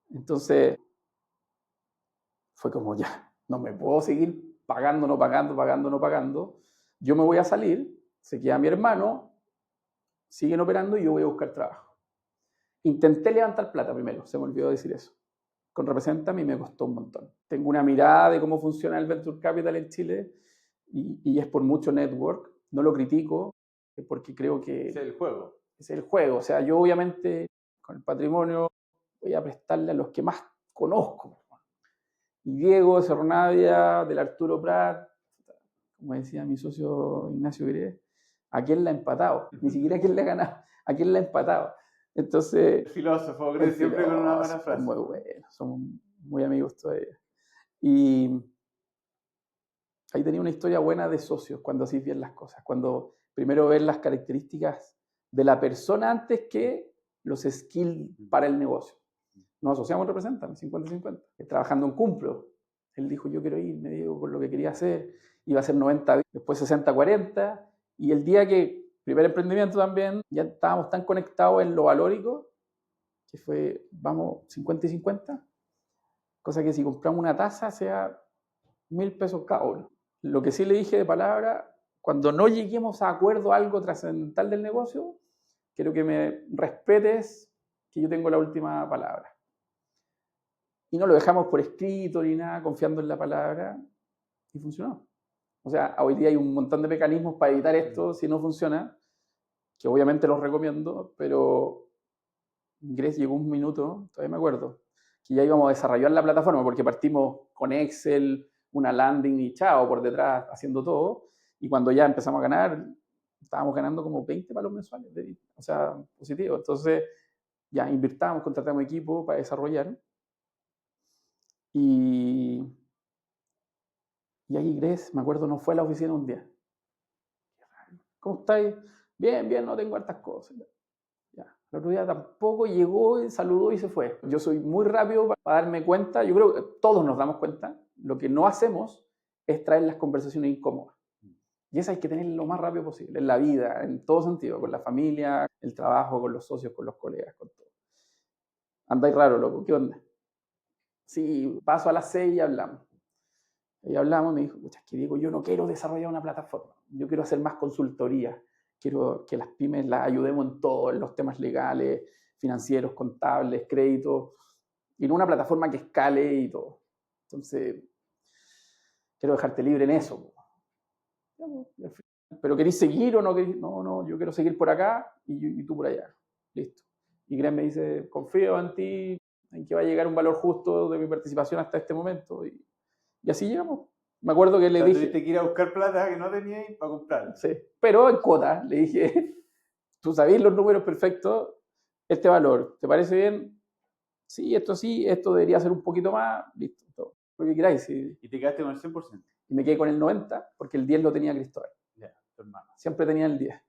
Entonces, fue como ya, no me puedo seguir pagando, no pagando, pagando, no pagando. Yo me voy a salir, se queda mi hermano, siguen operando y yo voy a buscar trabajo. Intenté levantar plata primero, se me olvidó decir eso. Con Representa y me costó un montón. Tengo una mirada de cómo funciona el Venture Capital en Chile y es por mucho network. No lo critico porque creo que Es el juego. es el juego. O sea, yo obviamente con el patrimonio voy a prestarle a los que más conozco. Y Diego, Cerro Navia, del Arturo Prat, como decía mi socio Ignacio Gres, ¿a quién la ha empatado? Ni siquiera a quién le ha ganado, ¿a quién la ha empatado? Entonces, El filósofo, Gres, siempre con una buena frase. Muy bueno, somos muy amigos todavía. Y ahí tenía una historia buena de socios cuando hacís bien las cosas, cuando primero ves las características de la persona antes que los skills para el negocio. Nos asociamos, representan 50-50. Trabajando en Cumplo, él dijo, yo quiero ir, me dijo, por lo que quería hacer, iba a ser 90, después 60-40, y el día que, primer emprendimiento también, ya estábamos tan conectados en lo valórico, que fue, vamos, 50-50, cosa que si compramos una taza sea 1.000 pesos cada uno. Lo que sí le dije de palabra, cuando no lleguemos a acuerdo a algo trascendental del negocio, quiero que me respetes que yo tengo la última palabra. Y no lo dejamos por escrito ni nada, confiando en la palabra, y funcionó. O sea, hoy día hay un montón de mecanismos para evitar esto si no funciona, que obviamente los recomiendo, pero Gres llegó un minuto, todavía me acuerdo, que ya íbamos a desarrollar la plataforma porque partimos con Excel, una landing y chao por detrás haciendo todo, y cuando ya empezamos a ganar, estábamos ganando como 20 palos mensuales, o sea, positivo. Entonces ya invirtamos, contratamos equipo para desarrollar. Y ahí Gres, me acuerdo, no fue a la oficina un día. ¿Cómo estáis? Bien, bien, no tengo hartas cosas. Ya. El otro día tampoco llegó, saludó y se fue. Yo soy muy rápido para darme cuenta, yo creo que todos nos damos cuenta, lo que no hacemos es traer las conversaciones incómodas. Y eso hay que tener lo más rápido posible, en la vida, en todo sentido, con la familia, el trabajo, con los socios, con los colegas, con todo. Andáis raro, loco, ¿qué onda? Sí, paso a las 6 y hablamos. Y hablamos, me dijo, pucha, es que Diego, yo no quiero desarrollar una plataforma, yo quiero hacer más consultoría, quiero que las pymes las ayudemos en todo, en los temas legales, financieros, contables, créditos, y no una plataforma que escale y todo. Entonces, quiero dejarte libre en eso. ¿Pero queréis seguir o no queréis? No, no, yo quiero seguir por acá y tú por allá. Listo. Y Graham me dice, confío en ti, en que va a llegar un valor justo de mi participación hasta este momento. Y así llegamos. Me acuerdo que le dije... Tuviste que ir a buscar plata que no tenías para comprar. Sí, pero en cuota. Le dije, tú sabés los números perfectos, este valor, ¿te parece bien? Sí, esto debería ser un poquito más, listo. Todo. Lo que queráis. Sí. Y te quedaste con el 100%. Y me quedé con el 90%, porque el 10% lo tenía Cristóbal. Ya, tu hermano. Siempre tenía el 10%.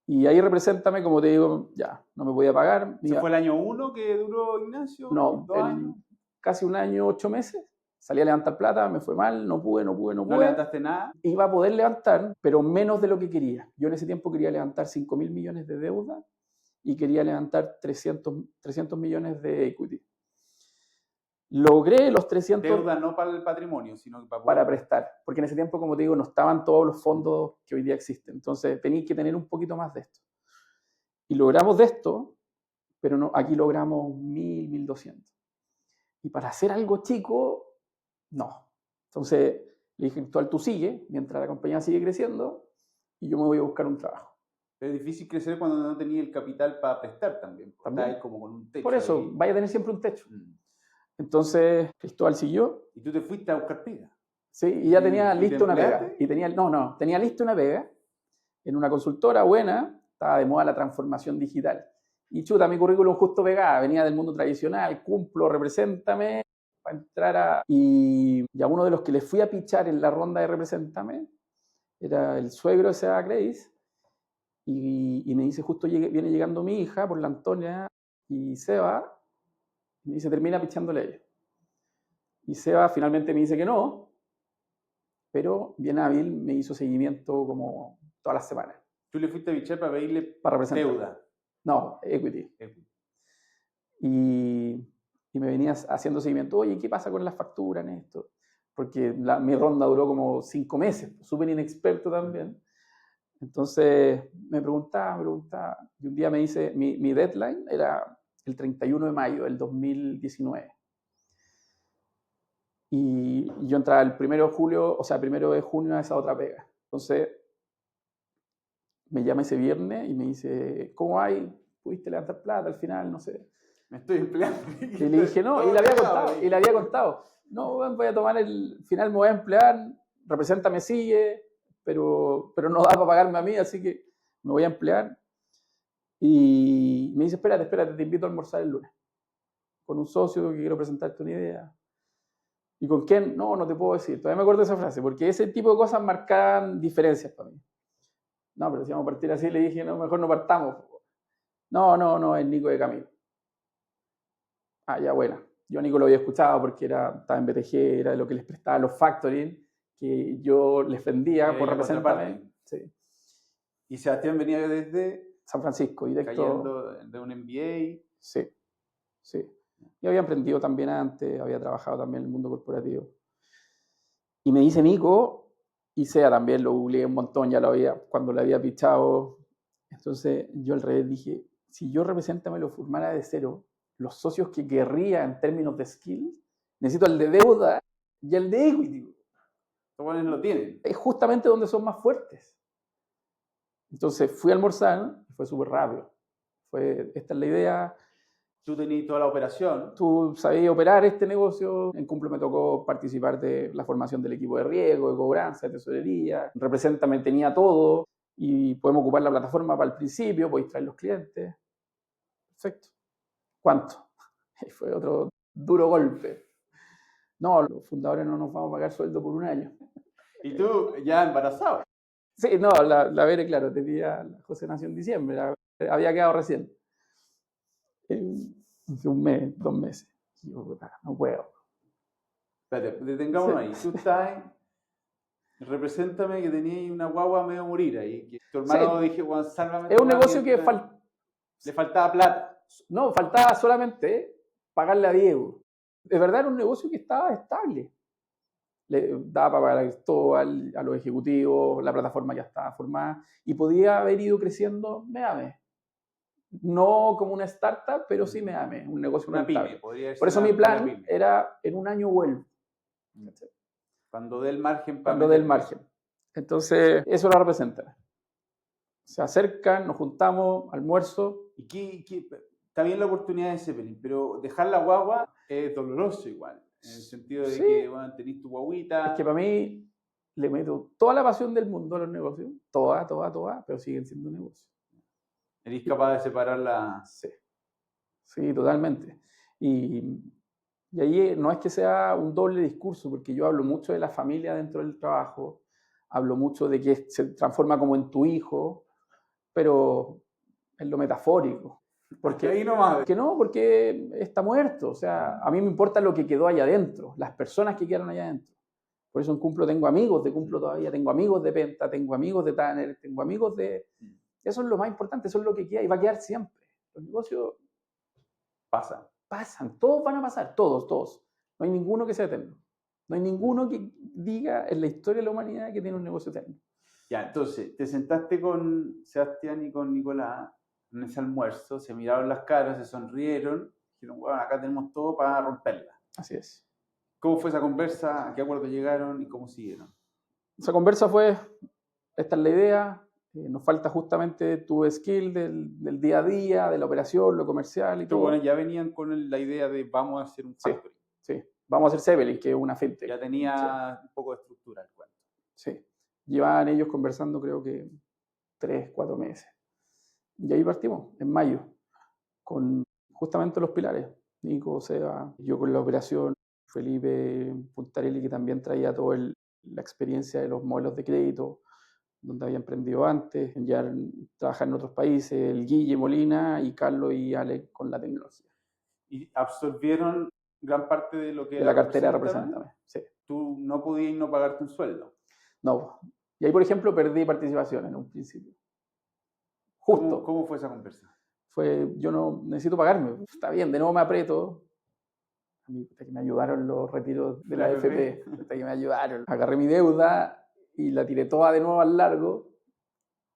Y ahí represéntame, como te digo, ya, no me podía pagar. ¿Ese fue el año 1 que duró Ignacio? No, 2 años. Casi un año, 8 meses. Salí a levantar plata, me fue mal, no pude. ¿No levantaste nada? Iba a poder levantar, pero menos de lo que quería. Yo en ese tiempo quería levantar 5.000 millones de deuda y quería levantar 300 millones de equity. Logré los 300... Deuda no para el patrimonio, sino para prestar. Porque en ese tiempo, como te digo, no estaban todos los fondos que hoy día existen. Entonces, tenéis que tener un poquito más de esto. Y logramos de esto, pero no, aquí logramos 1.000, 1.200. Y para hacer algo chico, no. Entonces, le dije, actual, tú sigue, mientras la compañía sigue creciendo, y yo me voy a buscar un trabajo. Pero es difícil crecer cuando no tenías el capital para prestar también. También. Estás como con un techo. Por eso, ahí. vaya a tener siempre un techo. Entonces, Cristóbal siguió. ¿Y tú te fuiste a buscar pega? Sí, y ya tenía ¿Y lista te una pega. empleaste? Y tenía lista una pega en una consultora buena. Estaba de moda la transformación digital. Y chuta, mi currículum justo pegaba, venía del mundo tradicional, cumplo, represéntame, para entrar a... Y a uno de los que le fui a pichar en la ronda de represéntame era el suegro de Seba Credis, y me dice, justo viene llegando mi hija por la Antonia, y Seba, y me dice, termina pichándole a ella. Y Seba finalmente me dice que no, pero bien hábil me hizo seguimiento como todas las semanas. ¿Tú le fuiste a bichar para pedirle Para representar. deuda? No, equity. Y me venías haciendo seguimiento. Oye, ¿qué pasa con las facturas en esto? Porque mi ronda duró como 5 meses, súper inexperto también. Entonces me preguntaba. Y un día me dice, mi deadline era el 31 de mayo del 2019. Y yo entraba el 1 de julio, o sea, 1 de junio a esa otra pega. Entonces me llama ese viernes y me dice, ¿cómo hay? ¿Pudiste levantar plata al final? No sé. Me estoy empleando. Y le dije, no, y le había contado. No, voy a tomar final, me voy a emplear, represéntame sigue, pero no da para pagarme a mí, así que me voy a emplear. Y me dice, espérate, te invito a almorzar el lunes. Con un socio que quiero presentarte una idea. ¿Y con quién? No te puedo decir. Todavía me acuerdo de esa frase, porque ese tipo de cosas marcaban diferencias para mí. No, pero si vamos a partir así, le dije, no, mejor no partamos. No, es Nico de Camilo. Ah, ya, bueno. Yo a Nico lo había escuchado porque estaba en BTG, era de lo que les prestaba los factoring, que yo les vendía por representarme. Sí. Y Sebastián venía desde San Francisco, directo. Cayendo de un MBA. Sí. Y había emprendido también antes, había trabajado también en el mundo corporativo. Y me dice Nico, y Sea también, lo googleé un montón, cuando lo había pichado. Entonces yo al revés dije, si yo Represéntame lo formara de cero, los socios que querría en términos de skills, necesito el de deuda y el de equity. ¿Cuáles lo tienen? Es justamente donde son más fuertes. Entonces fui a almorzar y fue súper rápido. Esta es la idea. Tú tenías toda la operación. Tú sabías operar este negocio. En Cumplo me tocó participar de la formación del equipo de riesgo, de cobranza, de tesorería. Represéntame tenía todo y podemos ocupar la plataforma para el principio, podéis traer los clientes. Perfecto. ¿Cuánto? Y fue otro duro golpe. No, los fundadores no nos vamos a pagar sueldo por un año. ¿Y tú ya embarazado? Sí, no, la Bere, claro, José nació en diciembre, había quedado recién. Hace un mes, 2 meses. Y yo, no puedo. Espérate, detengámonos ahí. Tú estás Represéntame que tenías una guagua medio morir ahí. Que tu hermano dije, Juan, sálvame. Es un negocio que le faltaba plata. No, faltaba solamente pagarle a Diego. De verdad era un negocio que estaba estable. Le daba para pagar a Cristóbal, a los ejecutivos, la plataforma ya estaba formada y podía haber ido creciendo mes a mes. No como una startup, pero sí mes a mes, un negocio rentable. Por eso mi plan era, en un año vuelvo. Cuando dé el margen. Cuando dé el margen. Entonces, eso lo representa. Se acercan, nos juntamos, almuerzo. ¿Y está bien la oportunidad de Zeppelin, pero dejar la guagua es doloroso igual? En el sentido de que, bueno, tenés tu guaguita. Es que para mí le meto toda la pasión del mundo a los negocios. Toda, pero siguen siendo negocios. ¿Eres capaz de separarla? Sí, totalmente. Y ahí no es que sea un doble discurso, porque yo hablo mucho de la familia dentro del trabajo, hablo mucho de que se transforma como en tu hijo, pero en lo metafórico. Porque ahí nomás. Que no, porque está muerto. O sea, a mí me importa lo que quedó allá adentro, las personas que quedaron allá adentro. Por eso en Cumplo tengo amigos de Cumplo todavía, tengo amigos de Penta, tengo amigos de Tanner, tengo amigos de... Eso es lo más importante, eso es lo que queda y va a quedar siempre. Los negocios pasan, todos van a pasar, todos. No hay ninguno que sea eterno. No hay ninguno que diga en la historia de la humanidad que tiene un negocio eterno. Ya, entonces, te sentaste con Sebastián y con Nicolás en ese almuerzo, se miraron las caras, se sonrieron, dijeron, bueno, acá tenemos todo para romperla. Así es. ¿Cómo fue esa conversa? ¿A qué acuerdo llegaron y cómo siguieron? Esa conversa fue, esta es la idea, Nos falta justamente tu skill del día a día, de la operación, lo comercial y Pero todo. bueno, ya venían con la idea de vamos a hacer un factory. Sí, vamos a hacer Zeppelin, que es una fintech. Ya tenía un poco de estructura el cuento. Sí, llevaban ellos conversando creo que 3, 4 meses. Y ahí partimos, en mayo, con justamente los pilares. Nico, Seba, yo con la operación, Felipe Puntarelli, que también traía toda la experiencia de los modelos de crédito, donde había emprendido antes, ya trabajar en otros países, el Guille Molina y Carlos y Alex con la tecnología. ¿Y absorbieron gran parte de lo que de la cartera Represéntame? Sí. ¿Tú no podías no pagarte un sueldo? No. Y ahí, por ejemplo, perdí participación en un principio. Justo. ¿Cómo fue esa conversación? Fue, yo no necesito pagarme. Está bien, de nuevo me aprieto. A mí, hasta que me ayudaron los retiros de la AFP. Hasta que me ayudaron. Agarré mi deuda y la tiré toda de nuevo al largo.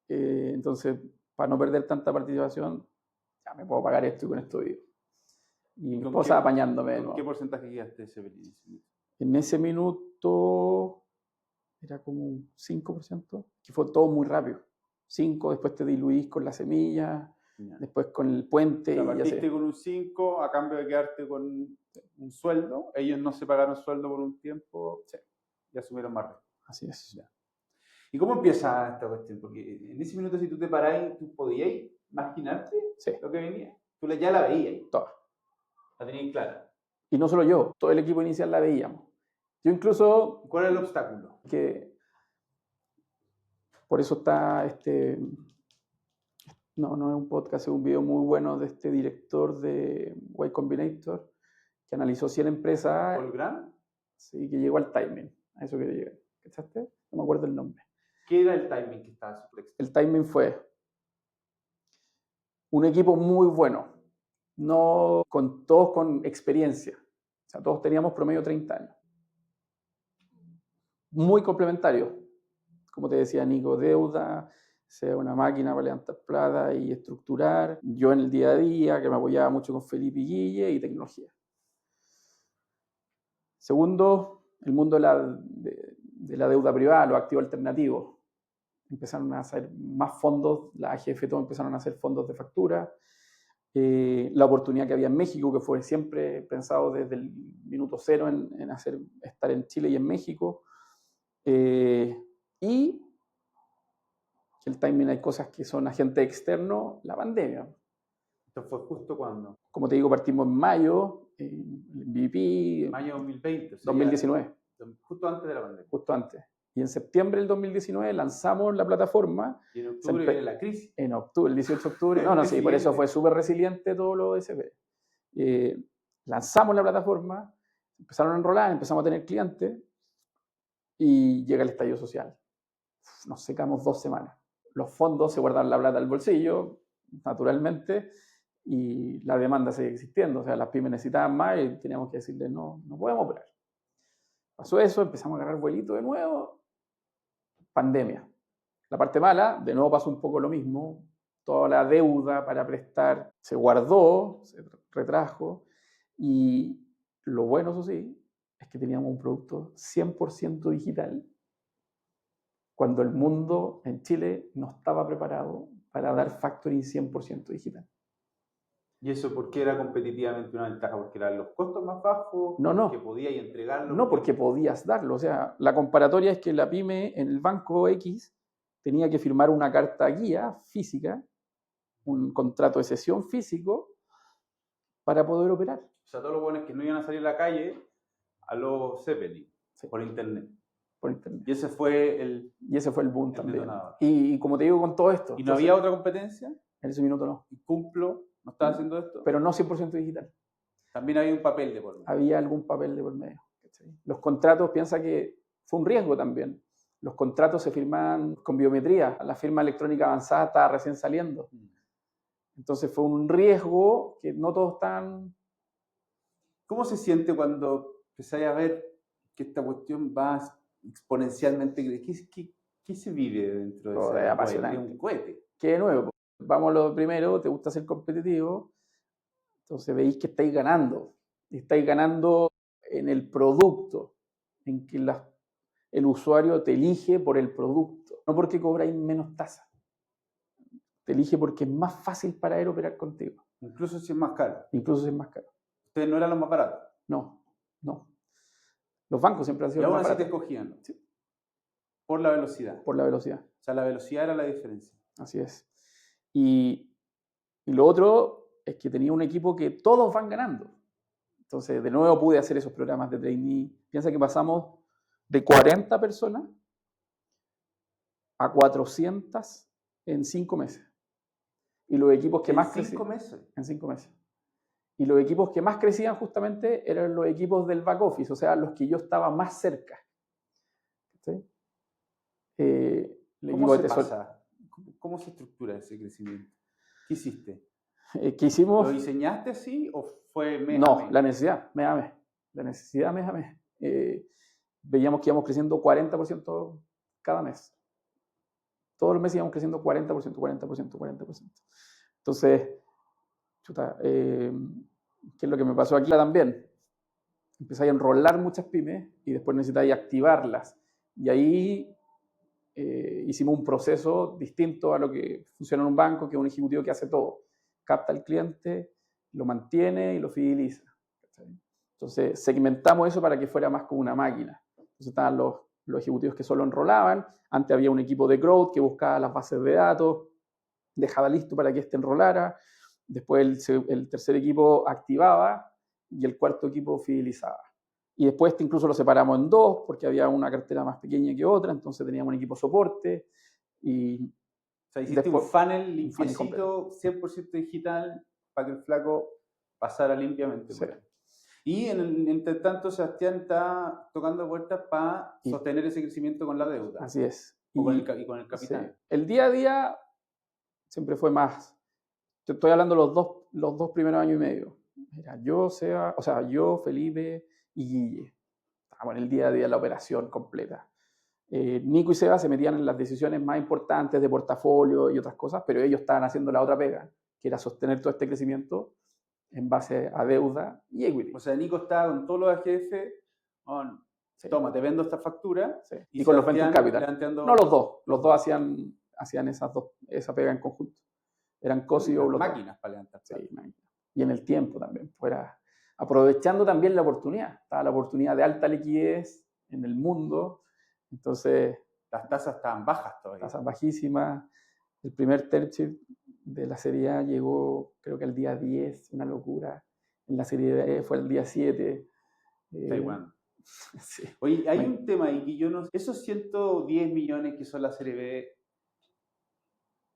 Entonces, para no perder tanta participación, ya me puedo pagar esto y con esto vivo. Y mi esposa apañándome de nuevo. ¿Qué porcentaje quedaste ese minuto? En ese minuto era como un 5%, que fue todo muy rápido. 5, después te diluís con la semilla, después con el puente. O sea, partiste con un 5 a cambio de quedarte con un sueldo. Ellos no se pagaron sueldo por un tiempo, sí, y asumieron más riesgo. Así es. Ya. ¿Y cómo empieza esta cuestión? Porque en ese minuto, si tú te parás, ¿tú podías imaginarte lo que venía? Tú ya la veías. Toda. La tenías clara. Y no solo yo, todo el equipo inicial la veíamos. Yo incluso... ¿Cuál era el obstáculo? Que por eso está no es un podcast, es un video muy bueno de este director de Y Combinator que analizó 100 empresas. ¿Paul Graham? Sí, que llegó al timing. A eso quería llegar. ¿Cachaste? No me acuerdo el nombre. ¿Qué era el timing que estaba súper extenso? El timing fue un equipo muy bueno, no con todos con experiencia. O sea, todos teníamos promedio 30 años. Muy complementario. Como te decía Nico, deuda, sea una máquina para levantar plata y estructurar. Yo en el día a día, que me apoyaba mucho con Felipe y Guille, y tecnología. Segundo, el mundo de la deuda privada, los activos alternativos. Empezaron a hacer más fondos, la AGF todo empezaron a hacer fondos de factura. La oportunidad que había en México, que fue siempre pensado desde el minuto cero en estar en Chile y en México. Y que el timing, hay cosas que son agente externo, la pandemia. ¿Esto fue justo cuándo? Como te digo, partimos en mayo, el MVP. Mayo 2020. 2019. Justo antes de la pandemia. Justo antes. Y en septiembre del 2019 lanzamos la plataforma. ¿Y en octubre la crisis? En octubre, el 18 de octubre. No, sí, por eso fue súper resiliente todo lo SP. Lanzamos la plataforma, empezaron a enrolar, empezamos a tener clientes y llega el estallido social. Nos secamos 2 semanas. Los fondos se guardaron la plata al bolsillo, naturalmente, y la demanda sigue existiendo. O sea, las pymes necesitaban más y teníamos que decirles, no podemos operar. Pasó eso, empezamos a agarrar vuelito de nuevo. Pandemia. La parte mala, de nuevo pasó un poco lo mismo. Toda la deuda para prestar se guardó, se retrajo. Y lo bueno, eso sí, es que teníamos un producto 100% digital, cuando el mundo en Chile no estaba preparado para dar factoring 100% digital. ¿Y eso por qué era competitivamente una ventaja? ¿Porque eran los costos más bajos? No. ¿Porque podías entregarlo? No, porque podías darlo. O sea, la comparatoria es que la pyme en el banco X tenía que firmar una carta guía física, un contrato de cesión físico, para poder operar. O sea, todos los buenos que no iban a salir a la calle a los Zeppelin, sí, por internet. Por internet. Y ese fue el boom también. Y como te digo, con todo esto. ¿Y no había otra competencia? En ese minuto no. ¿Y Cumplo no estaba haciendo esto? Pero no 100% digital. También había un papel de por medio. Había algún papel de por medio. Los contratos, piensa que fue un riesgo también. Los contratos se firmaban con biometría. La firma electrónica avanzada estaba recién saliendo. Entonces fue un riesgo que no todos están... ¿Cómo se siente cuando empezáis a ver que esta cuestión va exponencialmente? ¿Qué se vive dentro de ese apasionante? Un cohete. Que de nuevo, vamos a lo primero, te gusta ser competitivo, entonces veis que estáis ganando. Y estáis ganando en el producto, en que el usuario te elige por el producto, no porque cobráis menos tasa. te elige porque es más fácil para él operar contigo. Incluso si es más caro. Incluso si es más caro. Ustedes no eran los más baratos. No. Los bancos siempre han sido los más baratos. Y aún así te escogían. Sí. Por la velocidad. Por la velocidad. O sea, la velocidad era la diferencia. Así es. Y lo otro es que tenía un equipo que todos van ganando. Entonces, de nuevo pude hacer esos programas de trainee. Piensa que pasamos de 40 personas a 400 en 5 meses. Y los equipos que más crecían... En 5 meses. Y los equipos que más crecían justamente eran los equipos del back office, o sea, los que yo estaba más cerca. ¿Sí? ¿Cómo se pasa? ¿Cómo se estructura ese crecimiento? ¿Qué hiciste? ¿Qué hicimos? ¿Lo diseñaste así o fue mes No, a mes? la necesidad, mes a mes. La necesidad mes a mes. Veíamos que íbamos creciendo 40% cada mes. Todos los meses íbamos creciendo 40%, 40%, 40%. Entonces, chuta, ¿qué es lo que me pasó aquí también? Empecé a enrolar muchas pymes y después necesitáis activarlas. Y ahí hicimos un proceso distinto a lo que funciona en un banco, que es un ejecutivo que hace todo. Capta al cliente, lo mantiene y lo fideliza. Entonces, segmentamos eso para que fuera más como una máquina. Entonces, estaban los ejecutivos que solo enrolaban. Antes había un equipo de growth que buscaba las bases de datos, dejaba listo para que éste enrolara. Después el tercer equipo activaba y el cuarto equipo fidelizaba. Y después incluso lo separamos en dos porque había una cartera más pequeña que otra, entonces teníamos un equipo soporte. Y o sea, hiciste un funnel limpiecito, 100% digital, para que el flaco pasara limpiamente. Sí. Y entre tanto, Sebastián está tocando puertas para sostener ese crecimiento con la deuda. Así es. Y con el capital. Sí. El día a día siempre fue más. Te estoy hablando los dos primeros años y medio. Mira, yo, Felipe y Guille. Estábamos en el día a día de la operación completa. Nico y Seba se metían en las decisiones más importantes de portafolio y otras cosas, pero ellos estaban haciendo la otra pega, que era sostener todo este crecimiento en base a deuda y equity. O sea, Nico estaba con todos los AGF, sí. Toma, te vendo esta factura. Sí. Y con los venture capital. Planteando... No, los dos hacían esa pega en conjunto. Eran co-CEO los máquinas para levantar. Sí, máquinas. Y en el tiempo también. Aprovechando también la oportunidad. Estaba la oportunidad de alta liquidez en el mundo. Entonces... Las tasas estaban bajas todavía. Tasas bajísimas. El primer term sheet de la serie A llegó, creo que el día 10, una locura. En la serie B fue el día 7. Taiwán. Sí. Oye, hay un tema ahí que yo no sé. Esos 110 millones que son la serie B,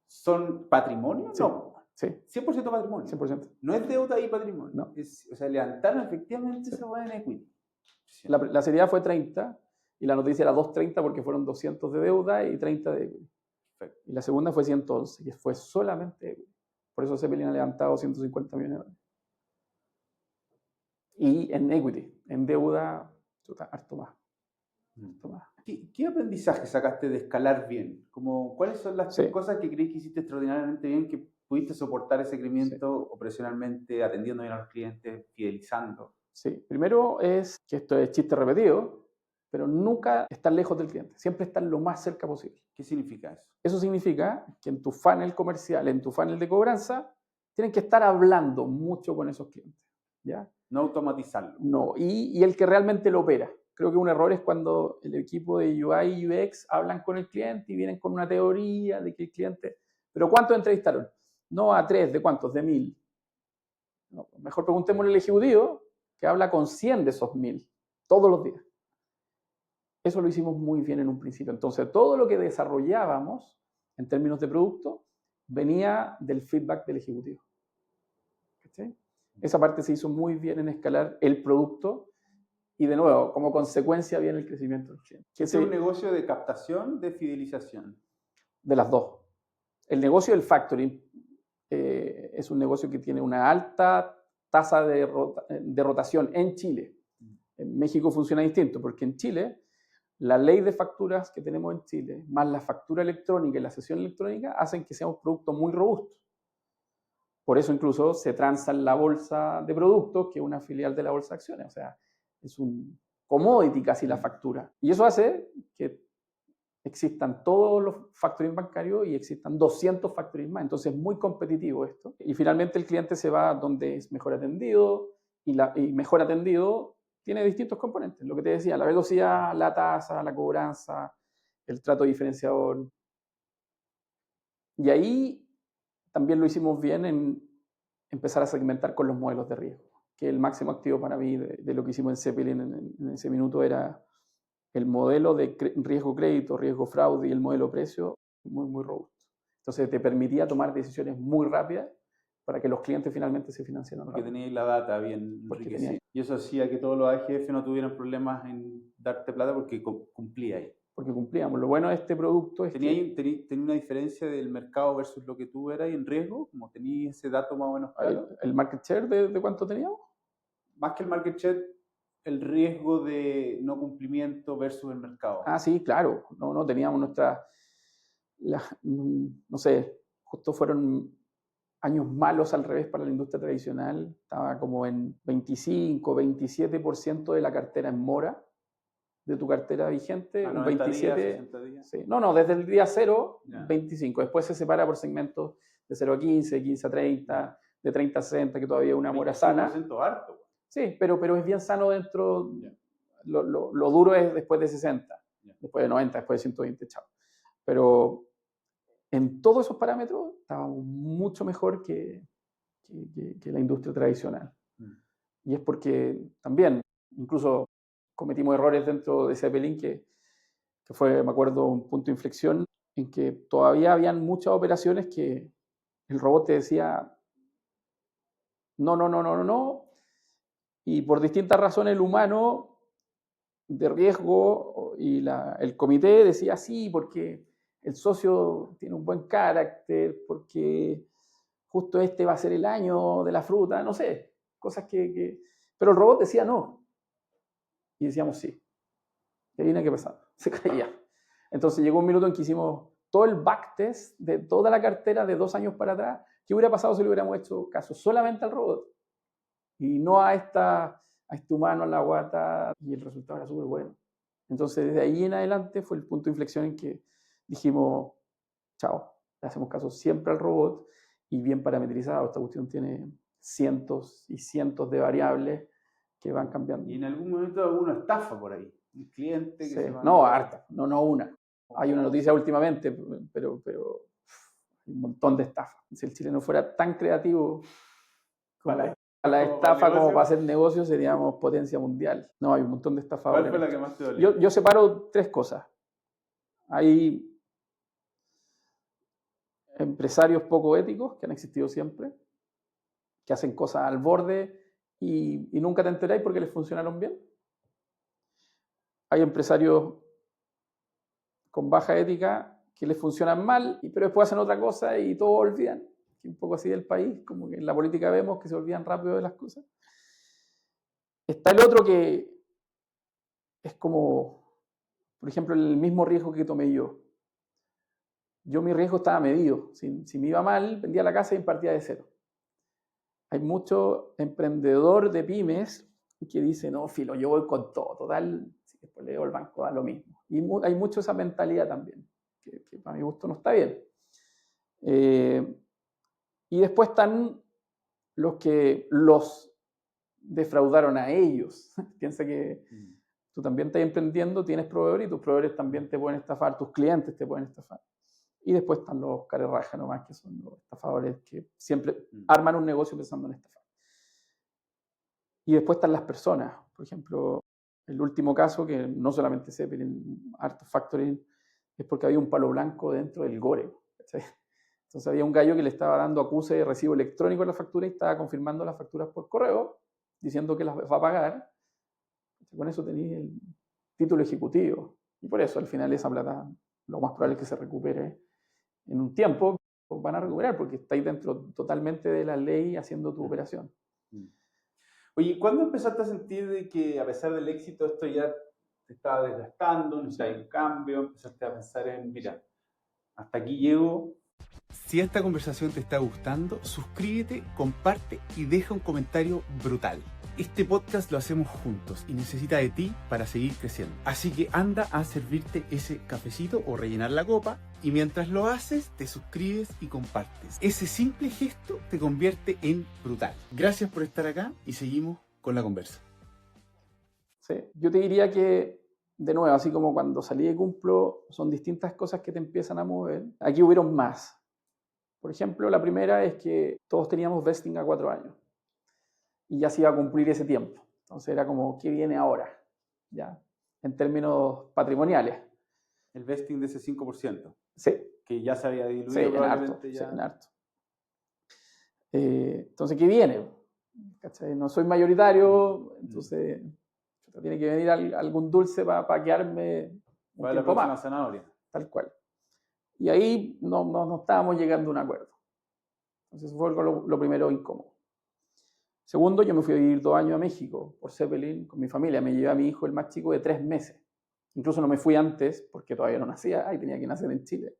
¿son patrimonio? Sí. No. Sí. 100% patrimonio. 100%. No es deuda y patrimonio. No. O sea, levantaron efectivamente esa buena en equity. La serie A fue 30 y la noticia era 230 porque fueron 200 de deuda y 30 de equity. Perfecto. Y la segunda fue 111 y fue solamente equity. Por eso Zeppelin ha levantado 150 millones de dólares. Y en equity, en deuda, harto más. ¿Qué aprendizaje sacaste de escalar bien? ¿Cuáles son las cosas que crees que hiciste extraordinariamente bien, que pudiste soportar ese crecimiento operacionalmente, atendiendo bien a los clientes, fidelizando? Sí, primero es que esto es chiste repetido, pero nunca estar lejos del cliente, siempre estar lo más cerca posible. ¿Qué significa eso? Eso significa que en tu funnel comercial, en tu funnel de cobranza, tienen que estar hablando mucho con esos clientes, ¿ya? No automatizarlo. No, y el que realmente lo opera. Creo que un error es cuando el equipo de UI y UX hablan con el cliente y vienen con una teoría de que el cliente... ¿Pero cuántos entrevistaron? No a 3, ¿de cuántos? De 1000. No, mejor preguntémosle al ejecutivo que habla con 100 de esos 1000 todos los días. Eso lo hicimos muy bien en un principio. Entonces, todo lo que desarrollábamos en términos de producto venía del feedback del ejecutivo. ¿Sí? Esa parte se hizo muy bien en escalar el producto y, de nuevo, como consecuencia viene el crecimiento del cliente. ¿Es un negocio de captación, de fidelización? De las dos. El negocio del factoring es un negocio que tiene una alta tasa de rotación en Chile. En México funciona distinto, porque en Chile la ley de facturas que tenemos en Chile, más la factura electrónica y la sesión electrónica, hacen que sea un producto muy robusto. Por eso incluso se transa en la bolsa de productos, que es una filial de la bolsa de acciones. O sea, es un commodity casi la factura. Y eso hace que existan todos los factoring bancarios y existan 200 factoring más. Entonces es muy competitivo esto. Y finalmente el cliente se va donde es mejor atendido y mejor atendido tiene distintos componentes. Lo que te decía, la velocidad, la tasa, la cobranza, el trato diferenciador. Y ahí también lo hicimos bien en empezar a segmentar con los modelos de riesgo, que el máximo activo para mí de lo que hicimos en Zeppelin en ese minuto era el modelo de riesgo crédito, riesgo fraude y el modelo precio muy, muy robusto. Entonces te permitía tomar decisiones muy rápidas para que los clientes finalmente se financiaran Porque rápido. teníais la data bien enriquecida. Y eso hacía que todos los AGF no tuvieran problemas en darte plata porque cumplía ahí. Porque cumplíamos. Lo bueno de este producto es ¿Tenía una diferencia del mercado versus lo que tú eras en riesgo? ¿Como tenías ese dato más o menos claro? ¿El market share de cuánto teníamos? Más que el market share, el riesgo de no cumplimiento versus el mercado. Ah, sí, claro. No teníamos no sé, justo fueron años malos al revés para la industria tradicional. Estaba como en 25, 27% de la cartera en mora, de tu cartera vigente, un 27. Días, 60 días. Sí. No, desde el día 0, 25. Después se separa por segmentos de 0 a 15, 15 a 30, de 30 a 60, que todavía es una mora sana. 25% harto. Sí, pero es bien sano dentro. Lo duro es después de 60, después de 90, después de 120, chao. Pero en todos esos parámetros estábamos mucho mejor que la industria tradicional. Y es porque también, incluso cometimos errores dentro de Zeppelin que fue, me acuerdo, un punto de inflexión en que todavía habían muchas operaciones que el robot te decía no, y por distintas razones el humano de riesgo y el comité decía sí, porque el socio tiene un buen carácter, porque justo este va a ser el año de la fruta, no sé, cosas pero el robot decía no. Y decíamos sí. Y adivina qué pasaba, se caía. Entonces llegó un minuto en que hicimos todo el backtest de toda la cartera de 2 años para atrás. ¿Qué hubiera pasado si le hubiéramos hecho caso solamente al robot? Y no a este humano en la guata, y el resultado era súper bueno. Entonces desde ahí en adelante fue el punto de inflexión en que dijimos, chao, le hacemos caso siempre al robot y bien parametrizado. Esta cuestión tiene cientos y cientos de variables que van cambiando. ¿Y en algún momento alguna estafa por ahí? Un cliente que se No, harta, no una. Hay una noticia últimamente, pero hay un montón de estafas. Si el chileno fuera tan creativo como a la estafa como para hacer negocios, seríamos potencia mundial. No, hay un montón de estafadores. ¿Cuál fue la que más te dolió? Yo separo 3 cosas. Hay empresarios poco éticos que han existido siempre, que hacen cosas al borde y nunca te enteráis porque les funcionaron bien. Hay empresarios con baja ética que les funcionan mal, pero después hacen otra cosa y todos olvidan. Un poco así del país, como que en la política vemos que se olvidan rápido de las cosas. Está el otro que es como, por ejemplo, el mismo riesgo que tomé yo. Mi riesgo estaba medido. Si me iba mal, vendía la casa y partía de cero. Hay mucho emprendedor de pymes que dice, no, filo, yo voy con todo, total, si después le digo al banco, da lo mismo. Y hay mucho esa mentalidad también, que para mi gusto no está bien. Y después están los que los defraudaron a ellos. Piensa que tú también estás emprendiendo, tienes proveedores y tus proveedores también te pueden estafar, tus clientes te pueden estafar. Y después están los carerrajas nomás, que son los estafadores que siempre arman un negocio pensando en estafar. Y después están las personas. Por ejemplo, el último caso, que no solamente Zeppelin, Art Factoring, es porque había un palo blanco dentro del Gore. ¿Sí? Entonces había un gallo que le estaba dando acuse de recibo electrónico a la factura y estaba confirmando las facturas por correo, diciendo que las va a pagar. Con eso tenéis el título ejecutivo. Y por eso al final esa plata, lo más probable es que se recupere en un tiempo. Van a recuperar porque estáis dentro totalmente de la ley haciendo tu operación. Oye, ¿cuándo empezaste a sentir de que a pesar del éxito esto ya te estaba desgastando, necesitas un cambio, empezaste a pensar en, mira, hasta aquí llego? Si esta conversación te está gustando, suscríbete, comparte y deja un comentario brutal. Este podcast lo hacemos juntos y necesita de ti para seguir creciendo. Así que anda a servirte ese cafecito o rellenar la copa y mientras lo haces te suscribes y compartes. Ese simple gesto te convierte en brutal. Gracias por estar acá y seguimos con la conversa. Sí, yo te diría que, de nuevo, así como cuando salí de Cumplo, son distintas cosas que te empiezan a mover. Aquí hubieron más. Por ejemplo, la primera es que todos teníamos vesting a 4 años y ya se iba a cumplir ese tiempo. Entonces era como, ¿qué viene ahora? ¿Ya? En términos patrimoniales. El vesting de ese 5%. Sí. Que ya se había diluido. Sí, probablemente en ya. harto. Sí, en harto. Entonces, ¿qué viene? ¿Cachai? No soy mayoritario, entonces tiene que venir algún dulce para quedarme un tiempo más. Zanahoria. Tal cual. Y ahí no estábamos llegando a un acuerdo. Entonces, eso fue lo primero incómodo. Segundo, yo me fui a vivir 2 años a México por Zeppelin con mi familia. Me llevé a mi hijo, el más chico, de 3 meses. Incluso no me fui antes porque todavía no nacía y tenía que nacer en Chile.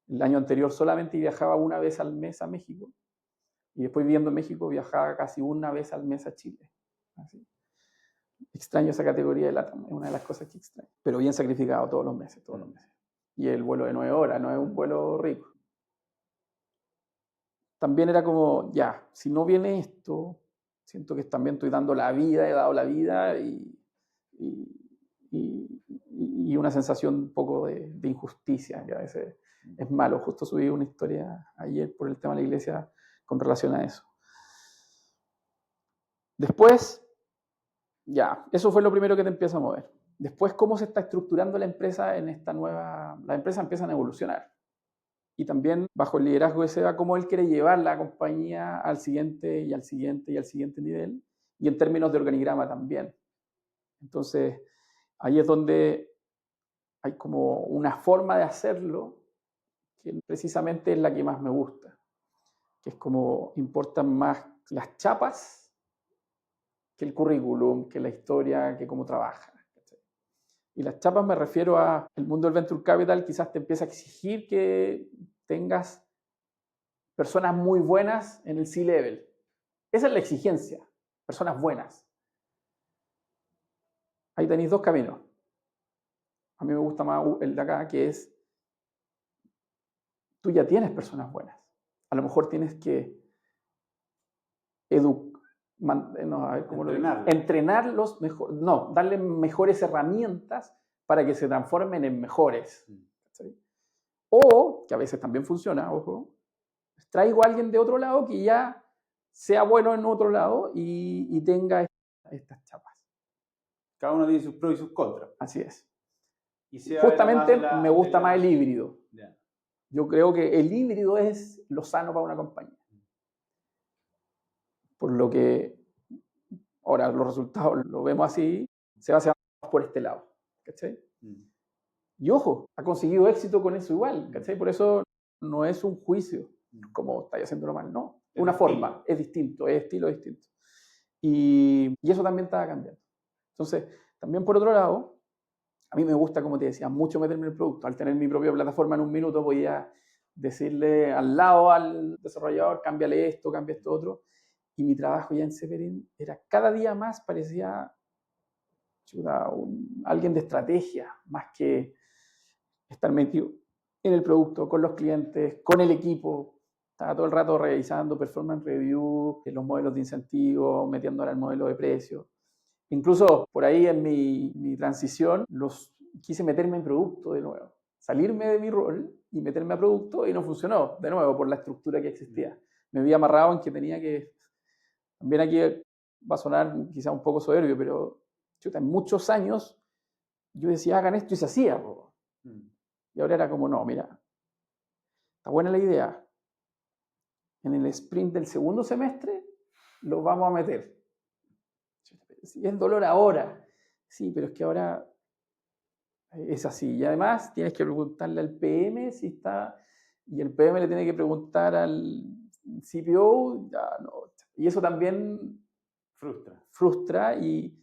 El año anterior solamente viajaba una vez al mes a México. Y después viviendo en México viajaba casi una vez al mes a Chile. Así. Extraño esa categoría de LATAM, es una de las cosas que extraño. Pero bien sacrificado todos los meses. Y el vuelo de 9 horas, no es un vuelo rico. También era como, ya, si no viene esto, siento que también estoy dando la vida, he dado la vida y una sensación un poco de injusticia, que a veces es malo. Justo subí una historia ayer por el tema de la iglesia con relación a eso. Después, ya, eso fue lo primero que te empieza a mover. Después, cómo se está estructurando la empresa en esta nueva... Las empresas empiezan a evolucionar. Y también, bajo el liderazgo de Seba, cómo él quiere llevar la compañía al siguiente y al siguiente y al siguiente nivel. Y en términos de organigrama también. Entonces, ahí es donde hay como una forma de hacerlo que precisamente es la que más me gusta. Que es como importan más las chapas que el currículum, que la historia, que cómo trabaja. Y las chapas me refiero a el mundo del Venture Capital quizás te empieza a exigir que tengas personas muy buenas en el C-Level. Esa es la exigencia, personas buenas. Ahí tenéis 2 caminos. A mí me gusta más el de acá, que es, tú ya tienes personas buenas. A lo mejor tienes que entrenarlos mejor, darle mejores herramientas para que se transformen en mejores. ¿Sí? O, que a veces también funciona, ojo, traigo a alguien de otro lado que ya sea bueno en otro lado y tenga estas chapas. Cada uno tiene sus pros y sus contras. Así es. Y justamente me gusta más el híbrido. Yeah. Yo creo que el híbrido es lo sano para una compañía. Por lo que ahora los resultados lo vemos así, se va por este lado. ¿Cachai? Y ojo, ha conseguido éxito con eso igual. ¿Cachai? Por eso no es un juicio, como estáis haciéndolo mal, no. Es una forma, es distinto, es estilo distinto. Y eso también está cambiando. Entonces, también por otro lado, a mí me gusta, como te decía, mucho meterme en el producto. Al tener mi propia plataforma en un minuto, podía decirle al lado al desarrollador, cámbiale esto, cambia esto otro. Y mi trabajo ya en Zeppelin era cada día más, parecía alguien de estrategia, más que estar metido en el producto, con los clientes, con el equipo. Estaba todo el rato revisando performance review, los modelos de incentivos, metiéndole al modelo de precio. Incluso por ahí en mi transición quise meterme en producto de nuevo. Salirme de mi rol y meterme a producto y no funcionó, de nuevo, por la estructura que existía. Me había amarrado en que tenía que... También aquí va a sonar quizá un poco soberbio, pero chuta, en muchos años yo decía, hagan esto y se hacía. Y ahora era como, no, mira, está buena la idea. En el sprint del segundo semestre lo vamos a meter. Si es dolor ahora. Sí, pero es que ahora es así. Y además tienes que preguntarle al PM si está... Y el PM le tiene que preguntar al CPO. Ya, no. Y eso también frustra y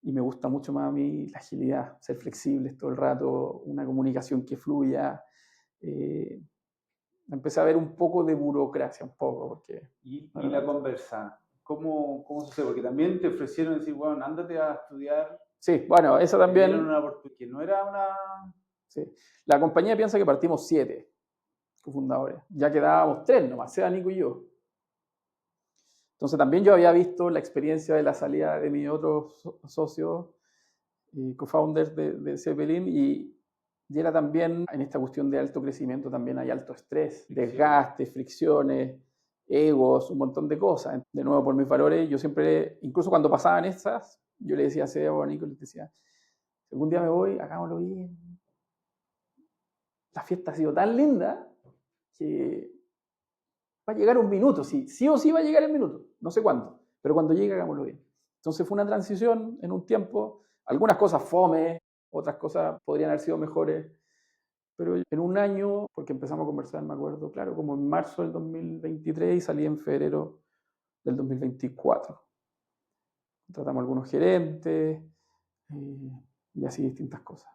me gusta mucho más a mí la agilidad, ser flexibles todo el rato, una comunicación que fluya. Empecé a ver un poco de burocracia, un poco, porque... Y la conversa, ¿cómo sucede? Porque también te ofrecieron decir, bueno, ándate a estudiar. Sí, bueno, eso también... Dieron una oportunidad, que no era una... Sí. La compañía piensa que partimos 7 cofundadores. Ya quedábamos 3 nomás, Seba, Nico y yo. Entonces también yo había visto la experiencia de la salida de mi otro socio y co-founder de Zeppelin y era también, en esta cuestión de alto crecimiento, también hay alto estrés, desgastes, fricciones, egos, un montón de cosas. De nuevo, por mis valores, yo siempre, incluso cuando pasaban estas, yo le decía a Seba o a Nico, les decía, si algún día me voy, hagámoslo bien. La fiesta ha sido tan linda que va a llegar un minuto, sí o sí va a llegar el minuto, no sé cuándo, pero cuando llegue hagámoslo bien. Entonces fue una transición en un tiempo, algunas cosas fome, otras cosas podrían haber sido mejores, pero en un año, porque empezamos a conversar, me acuerdo, claro, como en marzo del 2023 y salí en febrero del 2024. Tratamos algunos gerentes y así distintas cosas.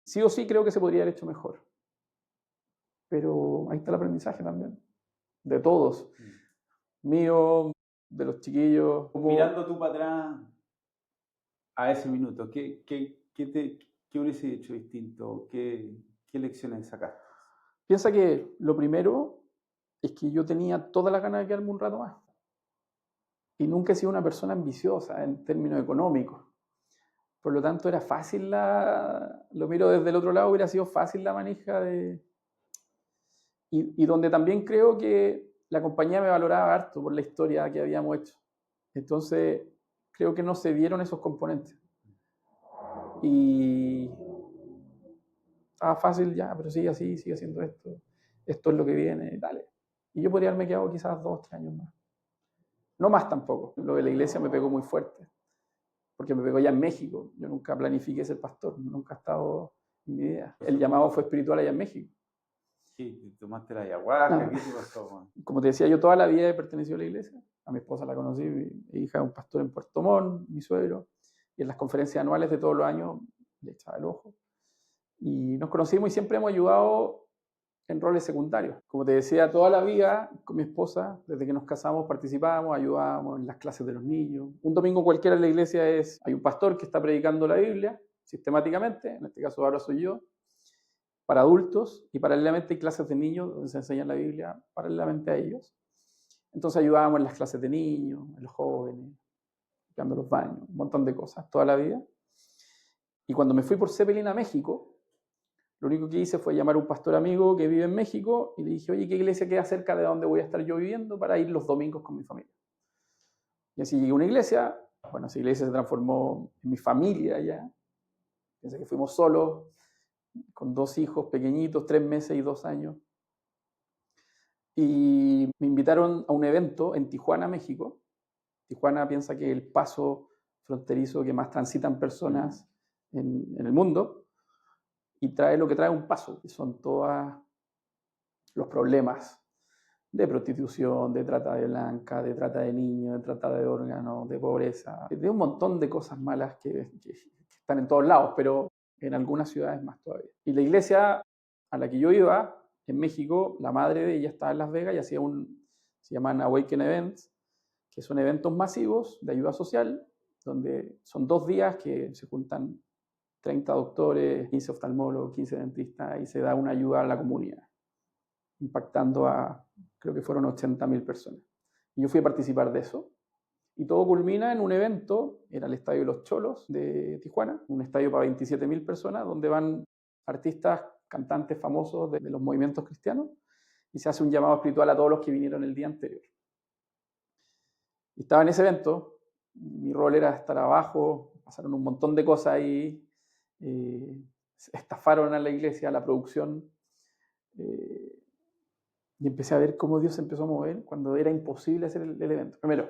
Sí o sí creo que se podría haber hecho mejor, pero ahí está el aprendizaje también, de todos, mío, de los chiquillos. Mirando tú para atrás a ese minuto, ¿qué hubiese hecho distinto? ¿Qué lecciones sacaste? Piensa que lo primero es que yo tenía toda la ganas de quedarme un rato más. Y nunca he sido una persona ambiciosa en términos económicos. Por lo tanto, era fácil lo miro desde el otro lado, hubiera sido fácil la manija de... Y donde también creo que la compañía me valoraba harto por la historia que habíamos hecho. Entonces, creo que no se dieron esos componentes. Y estaba fácil ya, pero sigue así, sigue haciendo esto. Esto es lo que viene, dale. Y yo podría haberme quedado quizás 2 o 3 años más. No más tampoco. Lo de la iglesia me pegó muy fuerte. Porque me pegó ya en México. Yo nunca planifiqué ser pastor. Nunca ha estado en mi vida. El llamado fue espiritual allá en México. Sí, tomaste la ayahuasca, ¿qué te pasó? Como te decía, yo toda la vida he pertenecido a la iglesia. A mi esposa la conocí, mi hija es un pastor en Puerto Montt, mi suegro. Y en las conferencias anuales de todos los años le echaba el ojo. Y nos conocimos y siempre hemos ayudado en roles secundarios. Como te decía, toda la vida con mi esposa, desde que nos casamos, participábamos, ayudábamos en las clases de los niños. Un domingo cualquiera en la iglesia hay un pastor que está predicando la Biblia sistemáticamente, en este caso ahora soy yo, para adultos, y paralelamente hay clases de niños donde se enseña la Biblia paralelamente a ellos. Entonces ayudábamos en las clases de niños, en los jóvenes, limpiando los baños, un montón de cosas, toda la vida. Y cuando me fui por Zeppelin a México, lo único que hice fue llamar a un pastor amigo que vive en México y le dije, oye, ¿qué iglesia queda cerca de donde voy a estar yo viviendo para ir los domingos con mi familia? Y así llegué a una iglesia, bueno, esa iglesia se transformó en mi familia ya. Pensé que fuimos solos, con 2 hijos pequeñitos, 3 meses y 2 años. Y me invitaron a un evento en Tijuana, México. Tijuana piensa que es el paso fronterizo que más transitan personas en el mundo. Y trae lo que trae un paso, que son todos los problemas de prostitución, de trata de blanca, de trata de niños, de trata de órganos, de pobreza, de un montón de cosas malas que están en todos lados, pero en algunas ciudades más todavía. Y la iglesia a la que yo iba, en México, la madre de ella estaba en Las Vegas y hacía se llaman Awaken Events, que son eventos masivos de ayuda social, donde son 2 días que se juntan 30 doctores, 15 oftalmólogos, 15 dentistas, y se da una ayuda a la comunidad, impactando creo que fueron 80.000 personas. Y yo fui a participar de eso, y todo culmina en un evento, era el Estadio Los Cholos de Tijuana, un estadio para 27.000 personas, donde van artistas, cantantes famosos de los movimientos cristianos, y se hace un llamado espiritual a todos los que vinieron el día anterior. Y estaba en ese evento, mi rol era estar abajo, pasaron un montón de cosas ahí, estafaron a la iglesia, a la producción, y empecé a ver cómo Dios se empezó a mover cuando era imposible hacer el evento. Primero,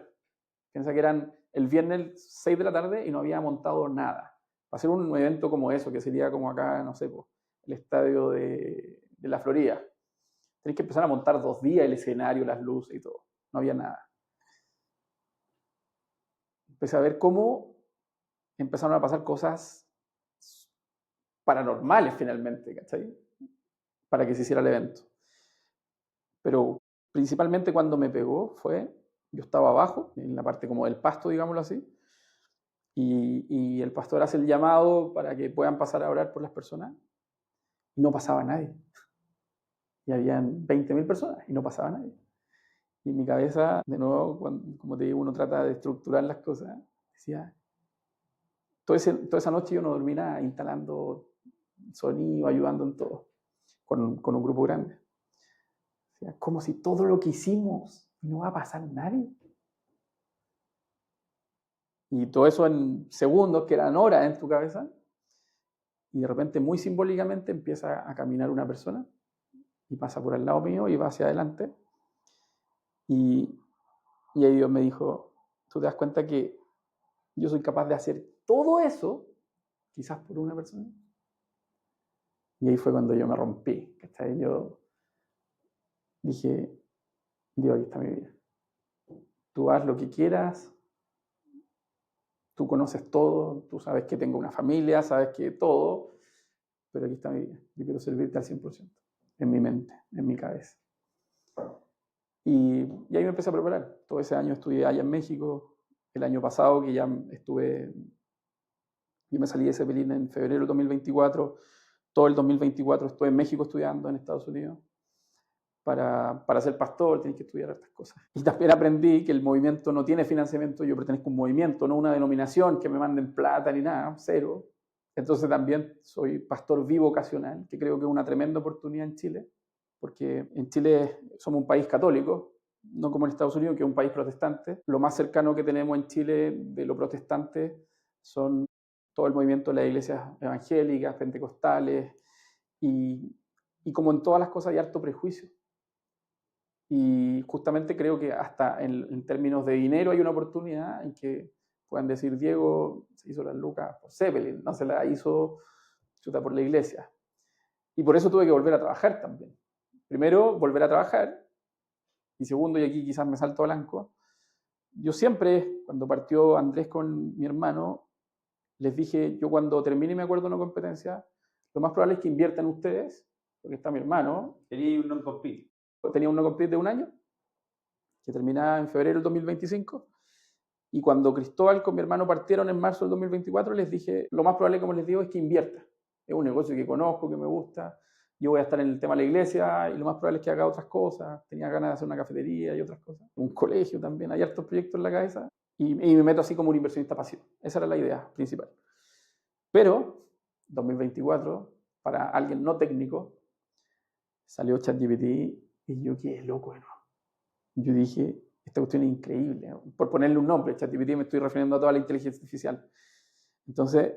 piensa que eran el viernes 6 de la tarde y no había montado nada. Para hacer un evento como eso, que sería como acá, no sé, el estadio de la Florida, tenés que empezar a montar 2 días el escenario, las luces y todo. No había nada. Empecé a ver cómo empezaron a pasar cosas paranormales finalmente, ¿cachai? Para que se hiciera el evento. Pero principalmente cuando me pegó yo estaba abajo, en la parte como del pasto, digámoslo así, y el pastor hace el llamado para que puedan pasar a orar por las personas, y no pasaba nadie. Y habían 20.000 personas y no pasaba nadie. Y en mi cabeza, de nuevo, como te digo, uno trata de estructurar las cosas, decía, toda esa noche yo no dormí nada, instalando sonido, ayudando en todo, con un grupo grande. Decía, como si todo lo que hicimos no va a pasar nadie. Y todo eso en segundos, que eran horas en tu cabeza, y de repente, muy simbólicamente, empieza a caminar una persona y pasa por al lado mío y va hacia adelante. Y ahí Dios me dijo, ¿tú te das cuenta que yo soy capaz de hacer todo eso, quizás por una persona? Y ahí fue cuando yo me rompí. ¿Cachai? Yo dije, Dios, aquí está mi vida. Tú haz lo que quieras, tú conoces todo, tú sabes que tengo una familia, sabes que todo, pero aquí está mi vida. Yo quiero servirte al 100%, en mi mente, en mi cabeza. Y ahí me empecé a preparar. Todo ese año estudié allá en México. El año pasado que ya yo me salí de Zeppelin en febrero del 2024. Todo el 2024 estuve en México estudiando, en Estados Unidos. Para ser pastor tienes que estudiar estas cosas. Y también aprendí que el movimiento no tiene financiamiento. Yo pertenezco a un movimiento, no una denominación que me manden plata ni nada, cero. Entonces también soy pastor bivocacional, que creo que es una tremenda oportunidad en Chile, porque en Chile somos un país católico, no como en Estados Unidos, que es un país protestante. Lo más cercano que tenemos en Chile de lo protestante son todo el movimiento de las iglesias evangélicas, pentecostales, y como en todas las cosas hay harto prejuicio. Y justamente creo que hasta en términos de dinero hay una oportunidad en que puedan decir, Diego se hizo las lucas por Zeppelin, no se la hizo chuta por la iglesia. Y por eso tuve que volver a trabajar también. Primero, volver a trabajar. Y segundo, y aquí quizás me salto a blanco, yo siempre, cuando partió Andrés con mi hermano, les dije, yo cuando termine mi acuerdo de no competencia, lo más probable es que inviertan ustedes, porque está mi hermano. Tenía un non-compete. Tenía un no-compete de un año, que terminaba en febrero del 2025. Y cuando Cristóbal con mi hermano partieron en marzo del 2024, les dije, lo más probable, como les digo, es que invierta. Es un negocio que conozco, que me gusta. Yo voy a estar en el tema de la iglesia y lo más probable es que haga otras cosas. Tenía ganas de hacer una cafetería y otras cosas. Un colegio también, hay hartos proyectos en la cabeza. Y me meto así como un inversionista pasivo. Esa era la idea principal. Pero, 2024, para alguien no técnico, salió ChatGPT y yo quedé loco, ¿no? Yo dije, esta cuestión es increíble. Por ponerle un nombre, ChatGPT, me estoy refiriendo a toda la inteligencia artificial. Entonces,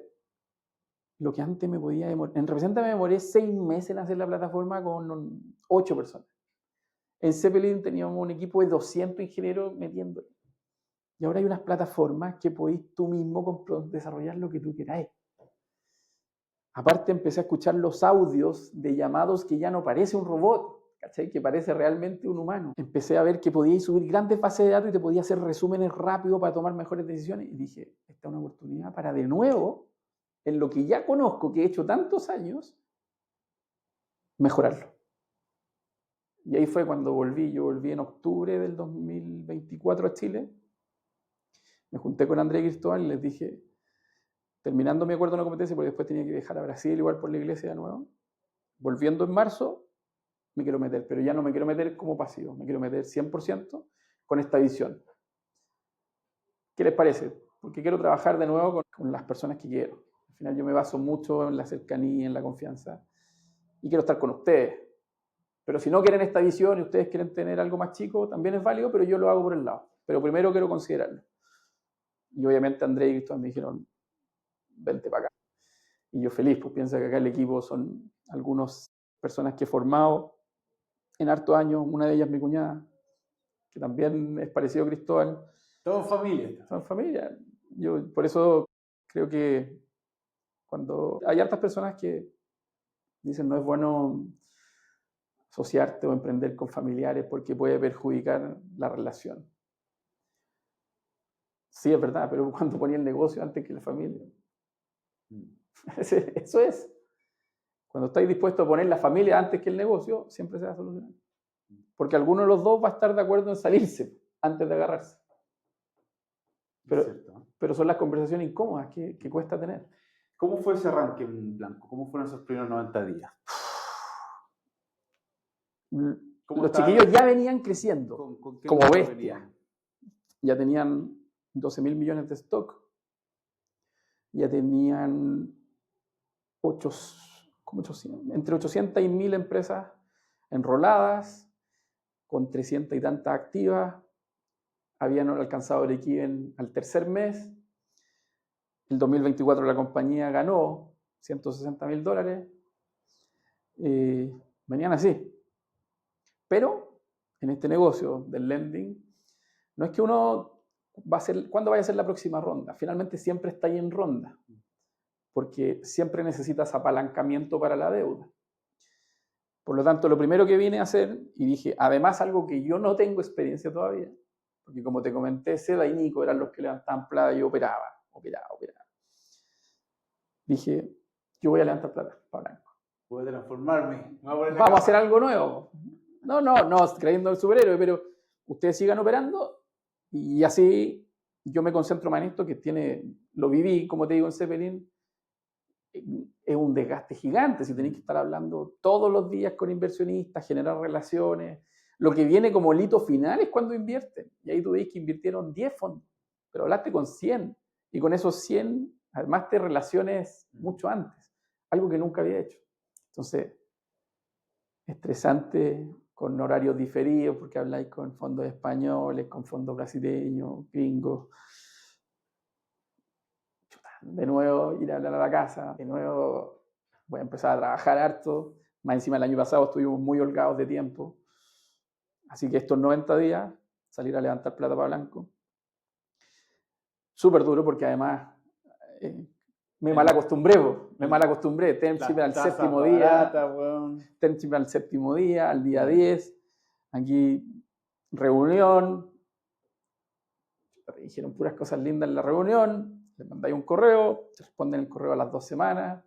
lo que antes me podía demorar, en Representa me demoré 6 meses en hacer la plataforma con 8 personas. En Zeppelin teníamos un equipo de 200 ingenieros metiéndole. Y ahora hay unas plataformas que podéis tú mismo desarrollar lo que tú queráis. Aparte empecé a escuchar los audios de llamados que ya no parece un robot, ¿cachai? Que parece realmente un humano. Empecé a ver que podíais subir grandes bases de datos y te podía hacer resúmenes rápidos para tomar mejores decisiones. Y dije, esta es una oportunidad para de nuevo, en lo que ya conozco, que he hecho tantos años, mejorarlo. Y ahí fue cuando volví. Yo volví en octubre del 2024 a Chile. Me junté con Andrés y Cristóbal y les dije, terminando mi acuerdo de no competencia, porque después tenía que viajar a Brasil igual por la iglesia de nuevo, volviendo en marzo, me quiero meter, pero ya no me quiero meter como pasivo, me quiero meter 100% con esta visión. ¿Qué les parece? Porque quiero trabajar de nuevo con las personas que quiero. Al final yo me baso mucho en la cercanía, en la confianza, y quiero estar con ustedes. Pero si no quieren esta visión y ustedes quieren tener algo más chico, también es válido, pero yo lo hago por el lado. Pero primero quiero considerarlo. Y obviamente Andrés y Cristóbal me dijeron, vente para acá. Y yo feliz, pues piensa que acá el equipo son algunas personas que he formado en hartos años, una de ellas mi cuñada, que también es parecido a Cristóbal. Todos familia. Son familia. Yo por eso creo que cuando hay hartas personas que dicen no es bueno asociarte o emprender con familiares porque puede perjudicar la relación. Sí, es verdad, pero cuando ponía el negocio antes que la familia. Eso es. Cuando estáis dispuestos a poner la familia antes que el negocio, siempre se va a solucionar. Porque alguno de los dos va a estar de acuerdo en salirse antes de agarrarse. Pero son las conversaciones incómodas que cuesta tener. ¿Cómo fue ese arranque en Blanco? ¿Cómo fueron esos primeros 90 días? Los chiquillos ya venían creciendo como bestias. Ya tenían 12.000 millones de stock. Ya tenían entre 800 y 1.000 empresas enroladas, con 300 y tantas activas. Habían alcanzado el break-even al tercer mes. El 2024 la compañía ganó $160.000. Venían así. Pero en este negocio del lending, no es que uno va a ser, ¿cuándo vaya a ser la próxima ronda? Finalmente siempre está ahí en ronda, porque siempre necesitas apalancamiento para la deuda. Por lo tanto, lo primero que vine a hacer, y dije, además algo que yo no tengo experiencia todavía, porque como te comenté, Seda y Nico eran los que levantaban plata y yo operaba. Dije, yo voy a levantar plata para Blanco. Voy a transformarme. Vamos a hacer algo nuevo. No, creyendo el superhéroe, pero ustedes sigan operando y así yo me concentro más en esto que lo viví, como te digo, en Zeppelin. Es un desgaste gigante si tenéis que estar hablando todos los días con inversionistas, generar relaciones. Lo que viene como el hito final es cuando invierten. Y ahí tú ves que invirtieron 10 fondos, pero hablaste con 100. Y con esos 100, además te relaciones mucho antes. Algo que nunca había hecho. Entonces, estresante, con horarios diferidos, porque habláis con fondos españoles, con fondos brasileños, gringos. De nuevo ir a hablar a la casa, de nuevo voy a empezar a trabajar harto. Más encima el año pasado estuvimos muy holgados de tiempo. Así que estos 90 días, salir a levantar plata para Blanco. Súper duro porque además me mal acostumbré. Term al séptimo día, al séptimo día, al día 10. Aquí reunión. Dijeron puras cosas lindas en la reunión. Le mandáis un correo, te responden el correo a las 2 semanas.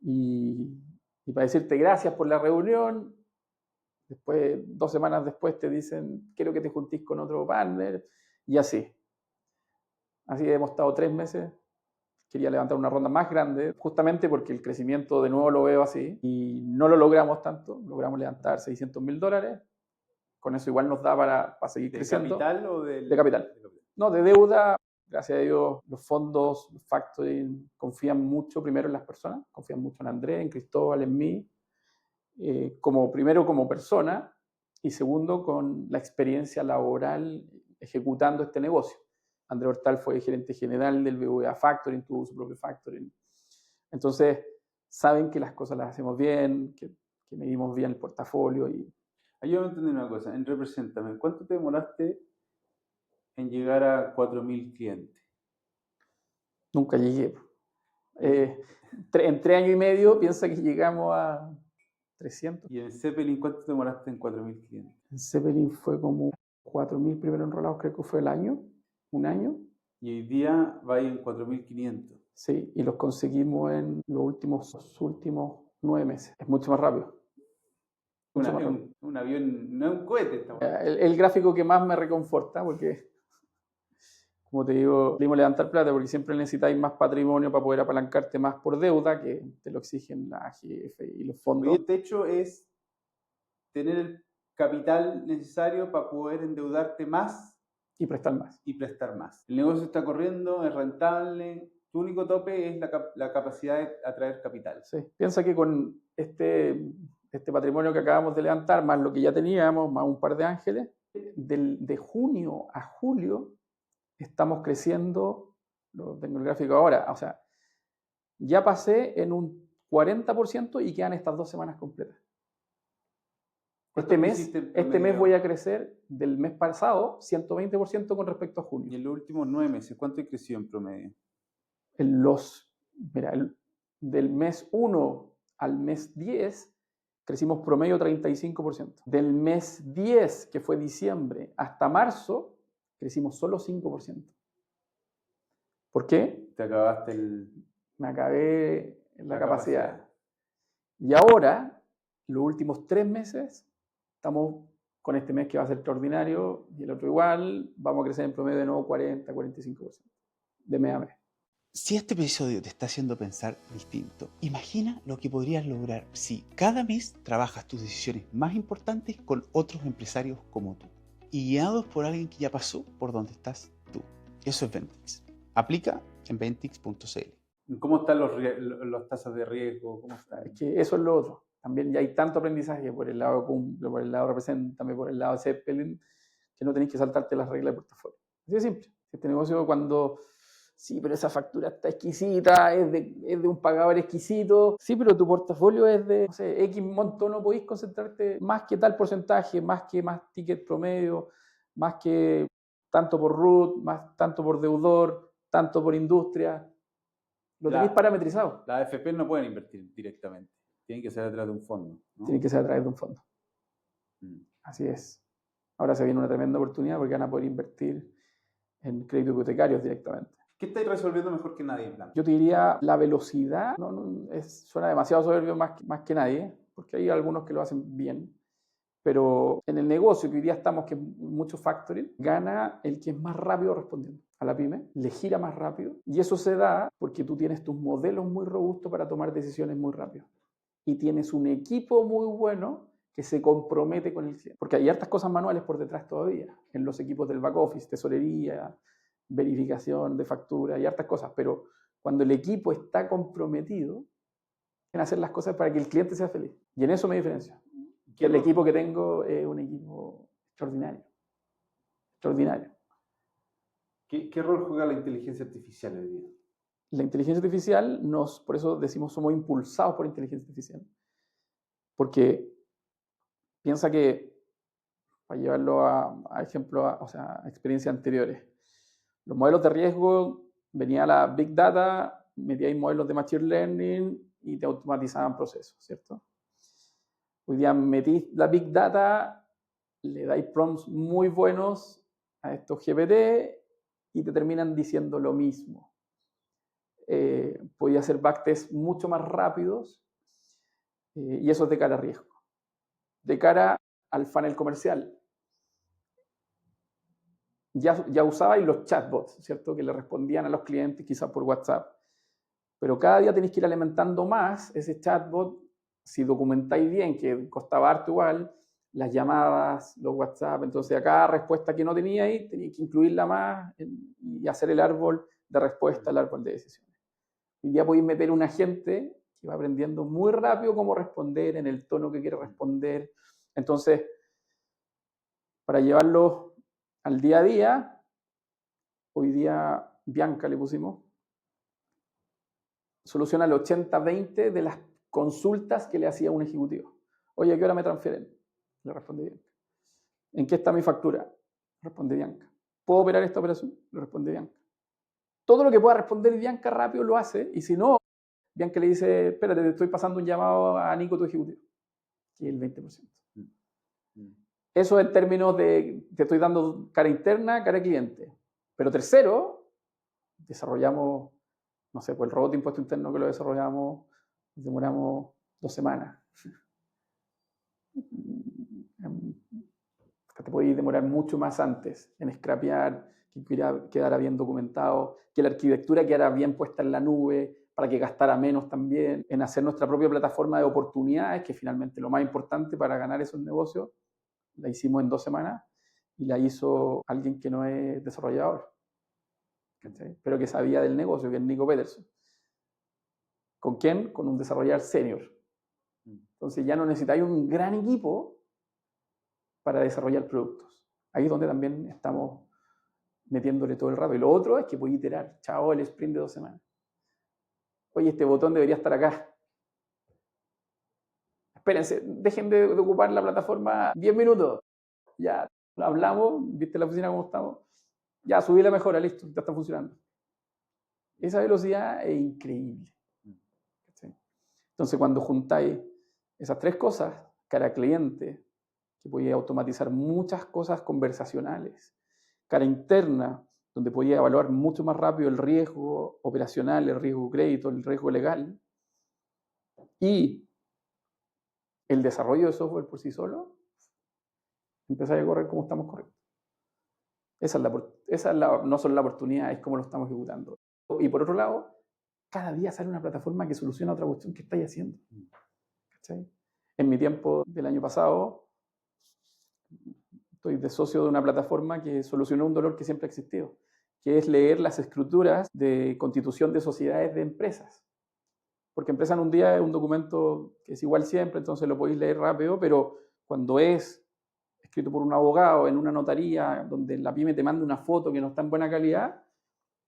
Y para decirte gracias por la reunión, después, 2 semanas después te dicen, quiero que te juntís con otro partner, y así. Así hemos estado 3 meses. Quería levantar una ronda más grande, justamente porque el crecimiento de nuevo lo veo así, y no lo logramos tanto, logramos levantar $600.000. Con eso igual nos da para seguir creciendo. ¿De capital o de capital? No, de deuda. Gracias a Dios, los fondos, los factoring, confían mucho primero en las personas, confían mucho en Andrés, en Cristóbal, en mí, primero como persona y segundo con la experiencia laboral ejecutando este negocio. Andrés Hortal fue gerente general del BBVA Factoring, tuvo su propio factoring. Entonces, saben que las cosas las hacemos bien, que medimos bien el portafolio. Yo no entendí una cosa, en Represéntame, ¿cuánto te demoraste en llegar a 4.000 clientes? Nunca llegué. En 3 años y medio piensa que llegamos a 300. ¿Y en Zeppelin cuánto te demoraste en 4.000 clientes? En Zeppelin fue como 4.000 primero enrolados, creo que fue un año. Y hoy día va en 4.500. Sí, y los conseguimos en los últimos 9 meses. Es mucho más rápido. Un avión, no es un cohete. El gráfico que más me reconforta, porque, como te digo, queremos levantar plata porque siempre necesitáis más patrimonio para poder apalancarte más por deuda, que te lo exigen la AGF y los fondos. Y el techo es tener el capital necesario para poder endeudarte más y prestar más. El negocio está corriendo, es rentable. Tu único tope es la capacidad de atraer capital. Sí, piensa que con este patrimonio que acabamos de levantar, más lo que ya teníamos, más un par de ángeles, de junio a julio estamos creciendo, lo tengo el gráfico ahora, o sea, ya pasé en un 40% y quedan estas 2 semanas completas. Este mes voy a crecer del mes pasado 120% con respecto a junio. ¿Y en los últimos 9 meses cuánto he crecido en promedio? Del mes 1 al mes 10 crecimos promedio 35%. Del mes 10, que fue diciembre, hasta marzo, crecimos solo 5%. ¿Por qué? Me acabé la capacidad. Y ahora, los últimos 3 meses, estamos con este mes que va a ser extraordinario y el otro igual, vamos a crecer en promedio de nuevo 40-45% de mes a mes. Si este episodio te está haciendo pensar distinto, imagina lo que podrías lograr si cada mes trabajas tus decisiones más importantes con otros empresarios como tú y guiados por alguien que ya pasó por donde estás tú. Eso es Ventix. Aplica en ventix.cl. ¿Cómo están las tasas de riesgo? ¿Cómo está? Es que eso es lo otro. También ya hay tanto aprendizaje por el lado de Kuhn, por el lado de Represent, también por el lado de Zeppelin, que no tenés que saltarte las reglas de portafolio. Así de simple. Este negocio cuando... Sí, pero esa factura está exquisita, es de un pagador exquisito. Sí, pero tu portafolio es de, no sé, X monto, no podéis concentrarte más que tal porcentaje, más ticket promedio, más que tanto por root, más tanto por deudor, tanto por industria. Lo tenéis parametrizado. Las AFP no pueden invertir directamente. Tienen que ser a través de un fondo, ¿no? Tienen que ser a través de un fondo. Así es. Ahora se viene una tremenda oportunidad porque van a poder invertir en créditos hipotecarios directamente. ¿Qué estáis resolviendo mejor que nadie en plan? Yo te diría la velocidad, suena demasiado soberbio más que nadie, porque hay algunos que lo hacen bien, pero en el negocio que hoy día estamos, que es mucho factoring, gana el que es más rápido respondiendo a la pyme, le gira más rápido, y eso se da porque tú tienes tus modelos muy robustos para tomar decisiones muy rápido, y tienes un equipo muy bueno que se compromete con el cliente, porque hay hartas cosas manuales por detrás todavía, en los equipos del back office, tesorería, verificación de factura y hartas cosas, pero cuando el equipo está comprometido en hacer las cosas para que el cliente sea feliz. Y en eso me diferencio. Que el equipo que tengo es un equipo extraordinario. Extraordinario. ¿Qué rol juega la inteligencia artificial hoy día? La inteligencia artificial, por eso decimos somos impulsados por inteligencia artificial. Porque piensa que, para llevarlo a ejemplos, o sea, a experiencias anteriores, los modelos de riesgo, venía la Big Data, metíais modelos de Machine Learning y te automatizaban procesos, ¿cierto? Hoy día metís la Big Data, le dais prompts muy buenos a estos GPT y te terminan diciendo lo mismo. Podía hacer backtests mucho más rápidos y eso es de cara a riesgo. De cara al funnel comercial, ya usabais los chatbots, ¿cierto? Que le respondían a los clientes quizás por WhatsApp. Pero cada día tenéis que ir alimentando más ese chatbot. Si documentáis bien, que costaba harto igual, las llamadas, los WhatsApp, entonces a cada respuesta que no teníais, teníais que incluirla más y hacer el árbol de respuesta, el árbol de decisiones. Hoy día podéis meter un agente que va aprendiendo muy rápido cómo responder, en el tono que quiere responder. Entonces, para llevarlo al día a día, hoy día Bianca le pusimos, soluciona el 80-20 de las consultas que le hacía un ejecutivo. Oye, ¿a qué hora me transfieren? Le responde Bianca. ¿En qué está mi factura? Responde Bianca. ¿Puedo operar esta operación? Le responde Bianca. Todo lo que pueda responder Bianca rápido lo hace, y si no, Bianca le dice, espérate, te estoy pasando un llamado a Nico, tu ejecutivo, que es el 20%. Eso en términos de, te estoy dando cara interna, cara cliente. Pero tercero, desarrollamos, no sé, pues el robot de impuesto interno que lo desarrollamos, demoramos 2 semanas. Te podéis demorar mucho más antes en scrapear, que quedara bien documentado, que la arquitectura quedara bien puesta en la nube, para que gastara menos también, en hacer nuestra propia plataforma de oportunidades, que finalmente lo más importante para ganar esos negocios, la hicimos en 2 semanas y la hizo alguien que no es desarrollador, ¿sí? Pero que sabía del negocio, que es Nico Peterson. ¿Con quién? Con un desarrollador senior. Entonces ya no necesitáis un gran equipo para desarrollar productos. Ahí es donde también estamos metiéndole todo el rato. Y lo otro es que puedes iterar. Chao, el sprint de 2 semanas. Oye, este botón debería estar acá. Espérense, dejen de ocupar la plataforma 10 minutos. Ya hablamos, viste la oficina cómo estamos. Ya, subí la mejora, listo, ya está funcionando. Esa velocidad es increíble. ¿Sí? Entonces, cuando juntáis esas 3 cosas, cara cliente, que podía automatizar muchas cosas conversacionales, cara interna, donde podía evaluar mucho más rápido el riesgo operacional, el riesgo crédito, el riesgo legal, y el desarrollo de software por sí solo, empezáis a correr como estamos corriendo. No solo la oportunidad, es cómo lo estamos ejecutando. Y por otro lado, cada día sale una plataforma que soluciona otra cuestión que estáis haciendo. ¿Cachai? En mi tiempo del año pasado, estoy de socio de una plataforma que solucionó un dolor que siempre ha existido, que es leer las escrituras de constitución de sociedades de empresas. Porque empresa en un día es un documento que es igual siempre, entonces lo podéis leer rápido, pero cuando es escrito por un abogado en una notaría, donde la pyme te manda una foto que no está en buena calidad,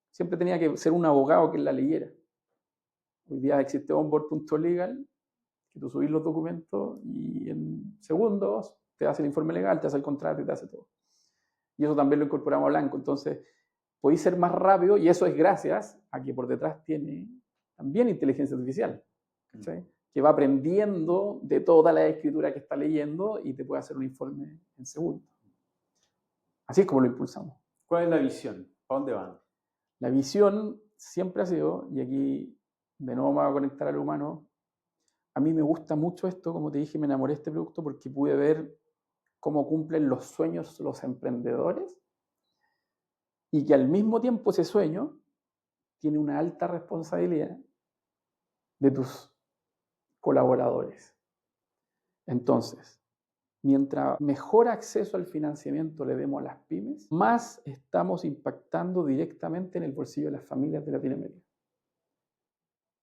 siempre tenía que ser un abogado que la leyera. Hoy día existe onboard.legal, que tú subís los documentos y en segundos te hace el informe legal, te hace el contrato y te hace todo. Y eso también lo incorporamos a Blanco. Entonces, podéis ser más rápido y eso es gracias a que por detrás tiene también inteligencia artificial, ¿cachai? Que va aprendiendo de toda la escritura que está leyendo y te puede hacer un informe en segundos. Así es como lo impulsamos. ¿Cuál es la visión? ¿Para dónde van? La visión siempre ha sido, y aquí de nuevo me voy a conectar al humano, a mí me gusta mucho esto, como te dije, me enamoré de este producto porque pude ver cómo cumplen los sueños los emprendedores y que al mismo tiempo ese sueño tiene una alta responsabilidad de tus colaboradores. Entonces, mientras mejor acceso al financiamiento le demos a las pymes, más estamos impactando directamente en el bolsillo de las familias de Latinoamérica.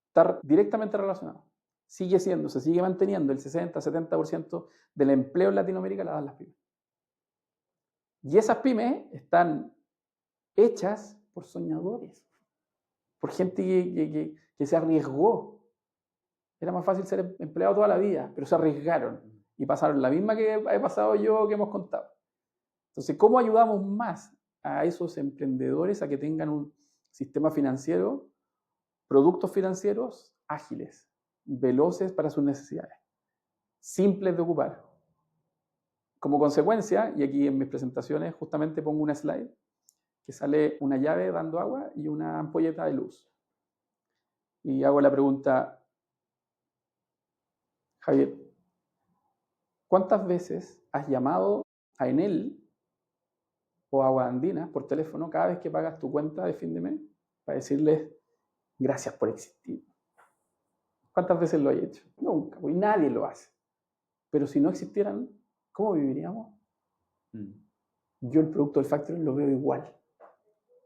Está directamente relacionado. Se sigue manteniendo el 60-70% del empleo en Latinoamérica la dan las pymes. Y esas pymes están hechas por soñadores, por gente que se arriesgó. Era más fácil ser empleado toda la vida, pero se arriesgaron y pasaron la misma que he pasado yo, que hemos contado. Entonces, ¿cómo ayudamos más a esos emprendedores a que tengan un sistema financiero, productos financieros ágiles, veloces para sus necesidades, simples de ocupar? Como consecuencia, y aquí en mis presentaciones justamente pongo una slide, que sale una llave dando agua y una ampolleta de luz. Y hago la pregunta, Javier, ¿cuántas veces has llamado a Enel o a Agua Andina por teléfono cada vez que pagas tu cuenta de fin de mes para decirles gracias por existir? ¿Cuántas veces lo he hecho? Nunca, porque nadie lo hace. Pero si no existieran, ¿cómo viviríamos? Yo el producto del factoring lo veo igual.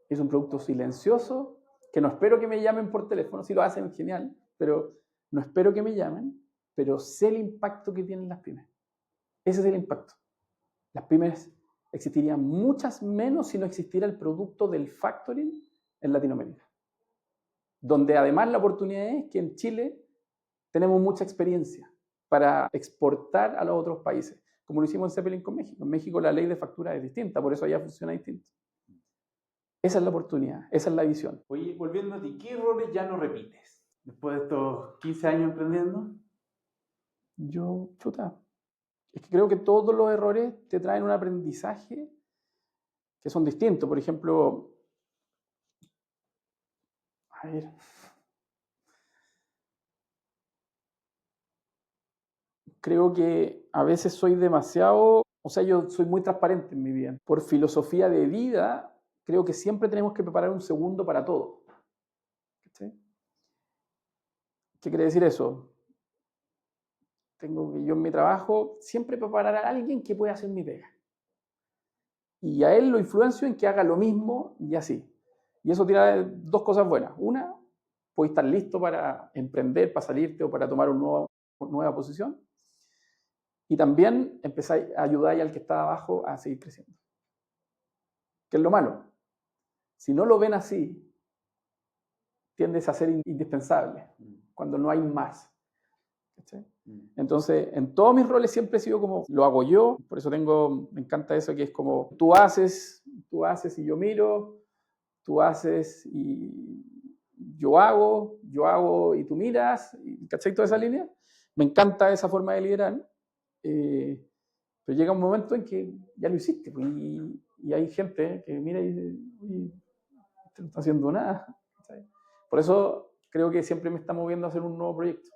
Es un producto silencioso, que no espero que me llamen por teléfono, si lo hacen, genial, pero no espero que me llamen, pero sé el impacto que tienen las pymes. Ese es el impacto. Las pymes existirían muchas menos si no existiera el producto del factoring en Latinoamérica. Donde además la oportunidad es que en Chile tenemos mucha experiencia para exportar a los otros países, como lo hicimos en Zeppelin con México. En México la ley de factura es distinta, por eso allá funciona distinto. Esa es la oportunidad, esa es la visión. Oye, volviendo a ti, ¿qué errores ya no repites después de estos 15 años emprendiendo? Es que creo que todos los errores te traen un aprendizaje que son distintos. Por ejemplo, a ver, creo que a veces soy demasiado, o sea, yo soy muy transparente en mi vida. Por filosofía de vida, creo que siempre tenemos que preparar un segundo para todo. ¿Sí? ¿Qué quiere decir eso? Tengo que yo en mi trabajo siempre preparar a alguien que pueda hacer mi pega. Y a él lo influencio en que haga lo mismo y así. Y eso tira dos cosas buenas. Una, puedes estar listo para emprender, para salirte o para tomar una nueva posición. Y también empezáis a ayudar al que está abajo a seguir creciendo. ¿Qué es lo malo? Si no lo ven así, tiendes a ser indispensable cuando no hay más. ¿Sí? Entonces, en todos mis roles siempre he sido como, lo hago yo, por eso me encanta eso que es como, tú haces y yo miro, tú haces y yo hago y tú miras, ¿cachai? Toda esa línea. Me encanta esa forma de liderar, pero llega un momento en que ya lo hiciste, pues, y hay gente que mira y dice, uy, este no está haciendo nada. ¿Cachai? Por eso creo que siempre me está moviendo a hacer un nuevo proyecto.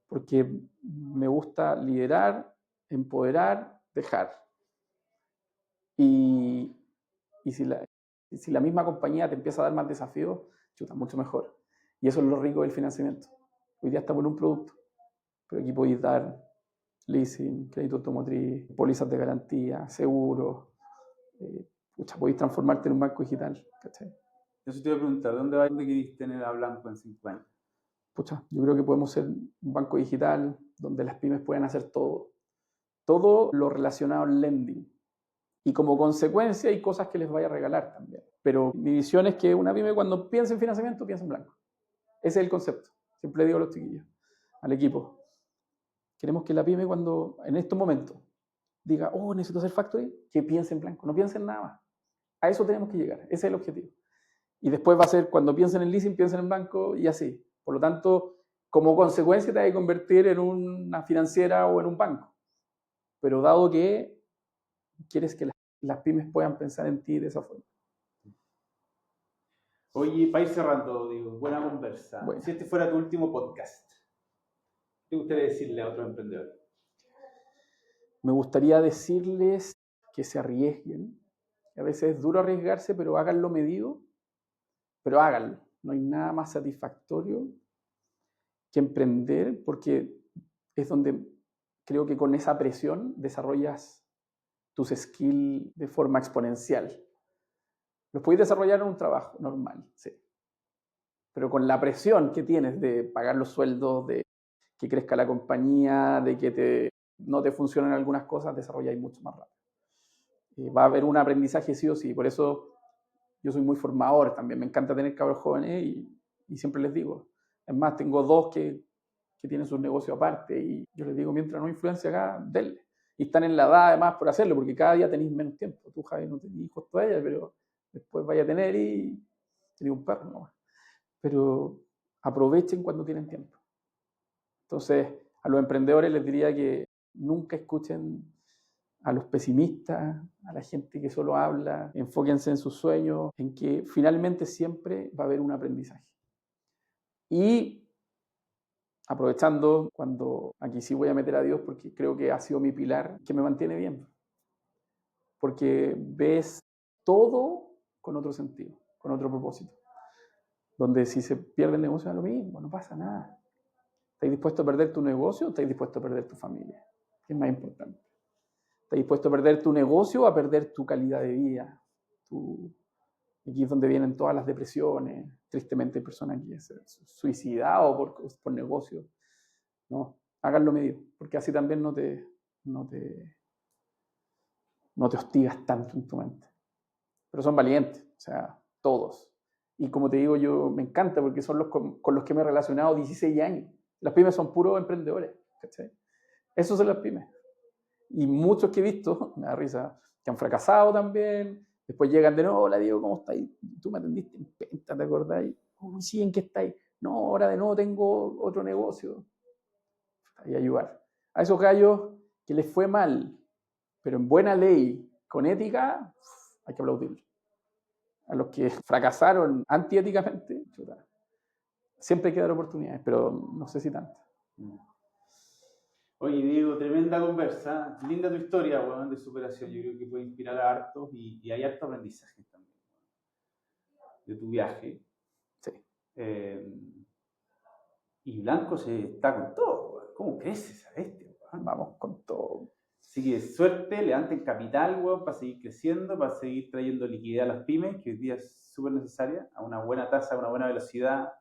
Porque me gusta liderar, empoderar, dejar. Y, y si la misma compañía te empieza a dar más desafíos, chuta, mucho mejor. Y eso es lo rico del financiamiento. Hoy día estamos en un producto, pero aquí podéis dar leasing, crédito automotriz, pólizas de garantía, seguros. Podéis transformarte en un banco digital, ¿cachai? Eso te iba a preguntar, ¿dónde querés tener a Blanco en 5 años? Yo creo que podemos ser un banco digital donde las pymes puedan hacer todo lo relacionado al lending. Y como consecuencia hay cosas que les vaya a regalar también. Pero mi visión es que una pyme cuando piensa en financiamiento, piensa en Blanco. Ese es el concepto. Siempre le digo a los chiquillos, al equipo. Queremos que la pyme cuando, en estos momentos, diga, oh, necesito hacer factory, que piense en Blanco. No piense en nada más. A eso tenemos que llegar. Ese es el objetivo. Y después va a ser cuando piensen en leasing, piensen en banco y así. Por lo tanto, como consecuencia te vas a convertir en una financiera o en un banco. Pero dado que quieres que las pymes puedan pensar en ti de esa forma. Oye, para ir cerrando, digo, buena conversa. Bueno. Si este fuera tu último podcast, ¿qué te gustaría decirle a otros emprendedores? Me gustaría decirles que se arriesguen. A veces es duro arriesgarse, pero háganlo medido. Pero háganlo. No hay nada más satisfactorio que emprender, porque es donde creo que con esa presión desarrollas tus skills de forma exponencial. Los podéis desarrollar en un trabajo normal, sí. Pero con la presión que tienes de pagar los sueldos, de que crezca la compañía, de que no te funcionan algunas cosas, desarrolláis mucho más rápido. Va a haber un aprendizaje sí o sí. Por eso yo soy muy formador también. Me encanta tener cabros jóvenes y siempre les digo. Es más, tengo 2 que tienen sus negocios aparte y yo les digo, mientras no influencia acá, denle. Y están en la edad además por hacerlo, porque cada día tenéis menos tiempo. Tú, Javi, no tenés hijos todavía, pero después vaya a tener y tenés un perro nomás. Pero aprovechen cuando tienen tiempo. Entonces, a los emprendedores les diría que nunca escuchen a los pesimistas, a la gente que solo habla, enfóquense en sus sueños, en que finalmente siempre va a haber un aprendizaje. Y aprovechando, cuando aquí sí voy a meter a Dios porque creo que ha sido mi pilar que me mantiene bien. Porque ves todo con otro sentido, con otro propósito. Donde si se pierde el negocio es lo mismo, no pasa nada. ¿Estás dispuesto a perder tu negocio o estás dispuesto a perder tu familia? ¿Qué es más importante? ¿Estás dispuesto a perder tu negocio o a perder tu calidad de vida? Aquí es donde vienen todas las depresiones. Tristemente hay personas que se suicidan por negocio. No, háganlo medio, porque así también no te hostigas tanto en tu mente. Pero son valientes, o sea, todos. Y como te digo, yo me encanta porque son los con los que me he relacionado 16 años. Las pymes son puros emprendedores, ¿cachai? Esos son las pymes. Y muchos que he visto, me da risa, que han fracasado también. Después llegan de nuevo, hola Diego, ¿cómo estáis? Tú me atendiste en Penta, ¿te acordáis? Uy, sí, ¿en qué estáis? No, ahora de nuevo tengo otro negocio. Y ayudar. A esos gallos que les fue mal, pero en buena ley, con ética, hay que aplaudirlos. A los que fracasaron antiéticamente, chuta, siempre hay que dar oportunidades, pero no sé si tantas. Oye, Diego, tremenda conversa. Linda tu historia, weón, de superación. Yo creo que puede inspirar a hartos y hay harto aprendizaje también de tu viaje. Sí. Y Blanco se está con todo, weón. ¿Cómo crece esa bestia, weón? Vamos con todo. Así que suerte, levanten capital, weón, para seguir creciendo, para seguir trayendo liquidez a las pymes, que hoy día es súper necesaria, a una buena tasa, a una buena velocidad.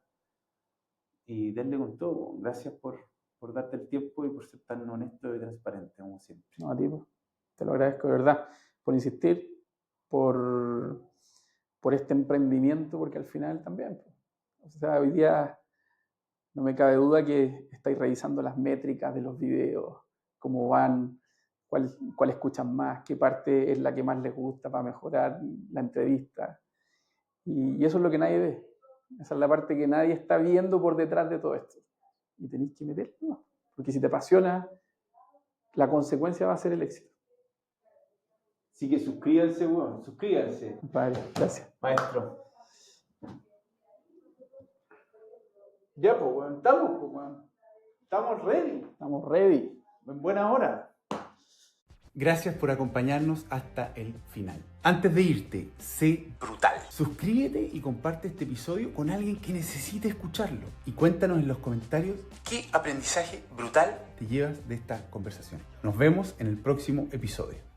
Y denle con todo, weón. Gracias por darte el tiempo y por ser tan honesto y transparente, como siempre. No, a ti, te lo agradezco de verdad, por insistir, por este emprendimiento, porque al final también, o sea, hoy día no me cabe duda que estáis revisando las métricas de los videos, cómo van, cuál escuchan más, qué parte es la que más les gusta para mejorar la entrevista. Y eso es lo que nadie ve. Esa es la parte que nadie está viendo por detrás de todo esto. Y tenéis que meterlo, ¿no? Porque si te apasiona, la consecuencia va a ser el éxito. Así que suscríbanse, weón, suscríbanse. Vale, gracias. Maestro. Ya, pues, weón, estamos, pues, weón. Estamos ready. Estamos ready. En buena hora. Gracias por acompañarnos hasta el final. Antes de irte, sé brutal. Suscríbete y comparte este episodio con alguien que necesite escucharlo. Y cuéntanos en los comentarios qué aprendizaje brutal te llevas de esta conversación. Nos vemos en el próximo episodio.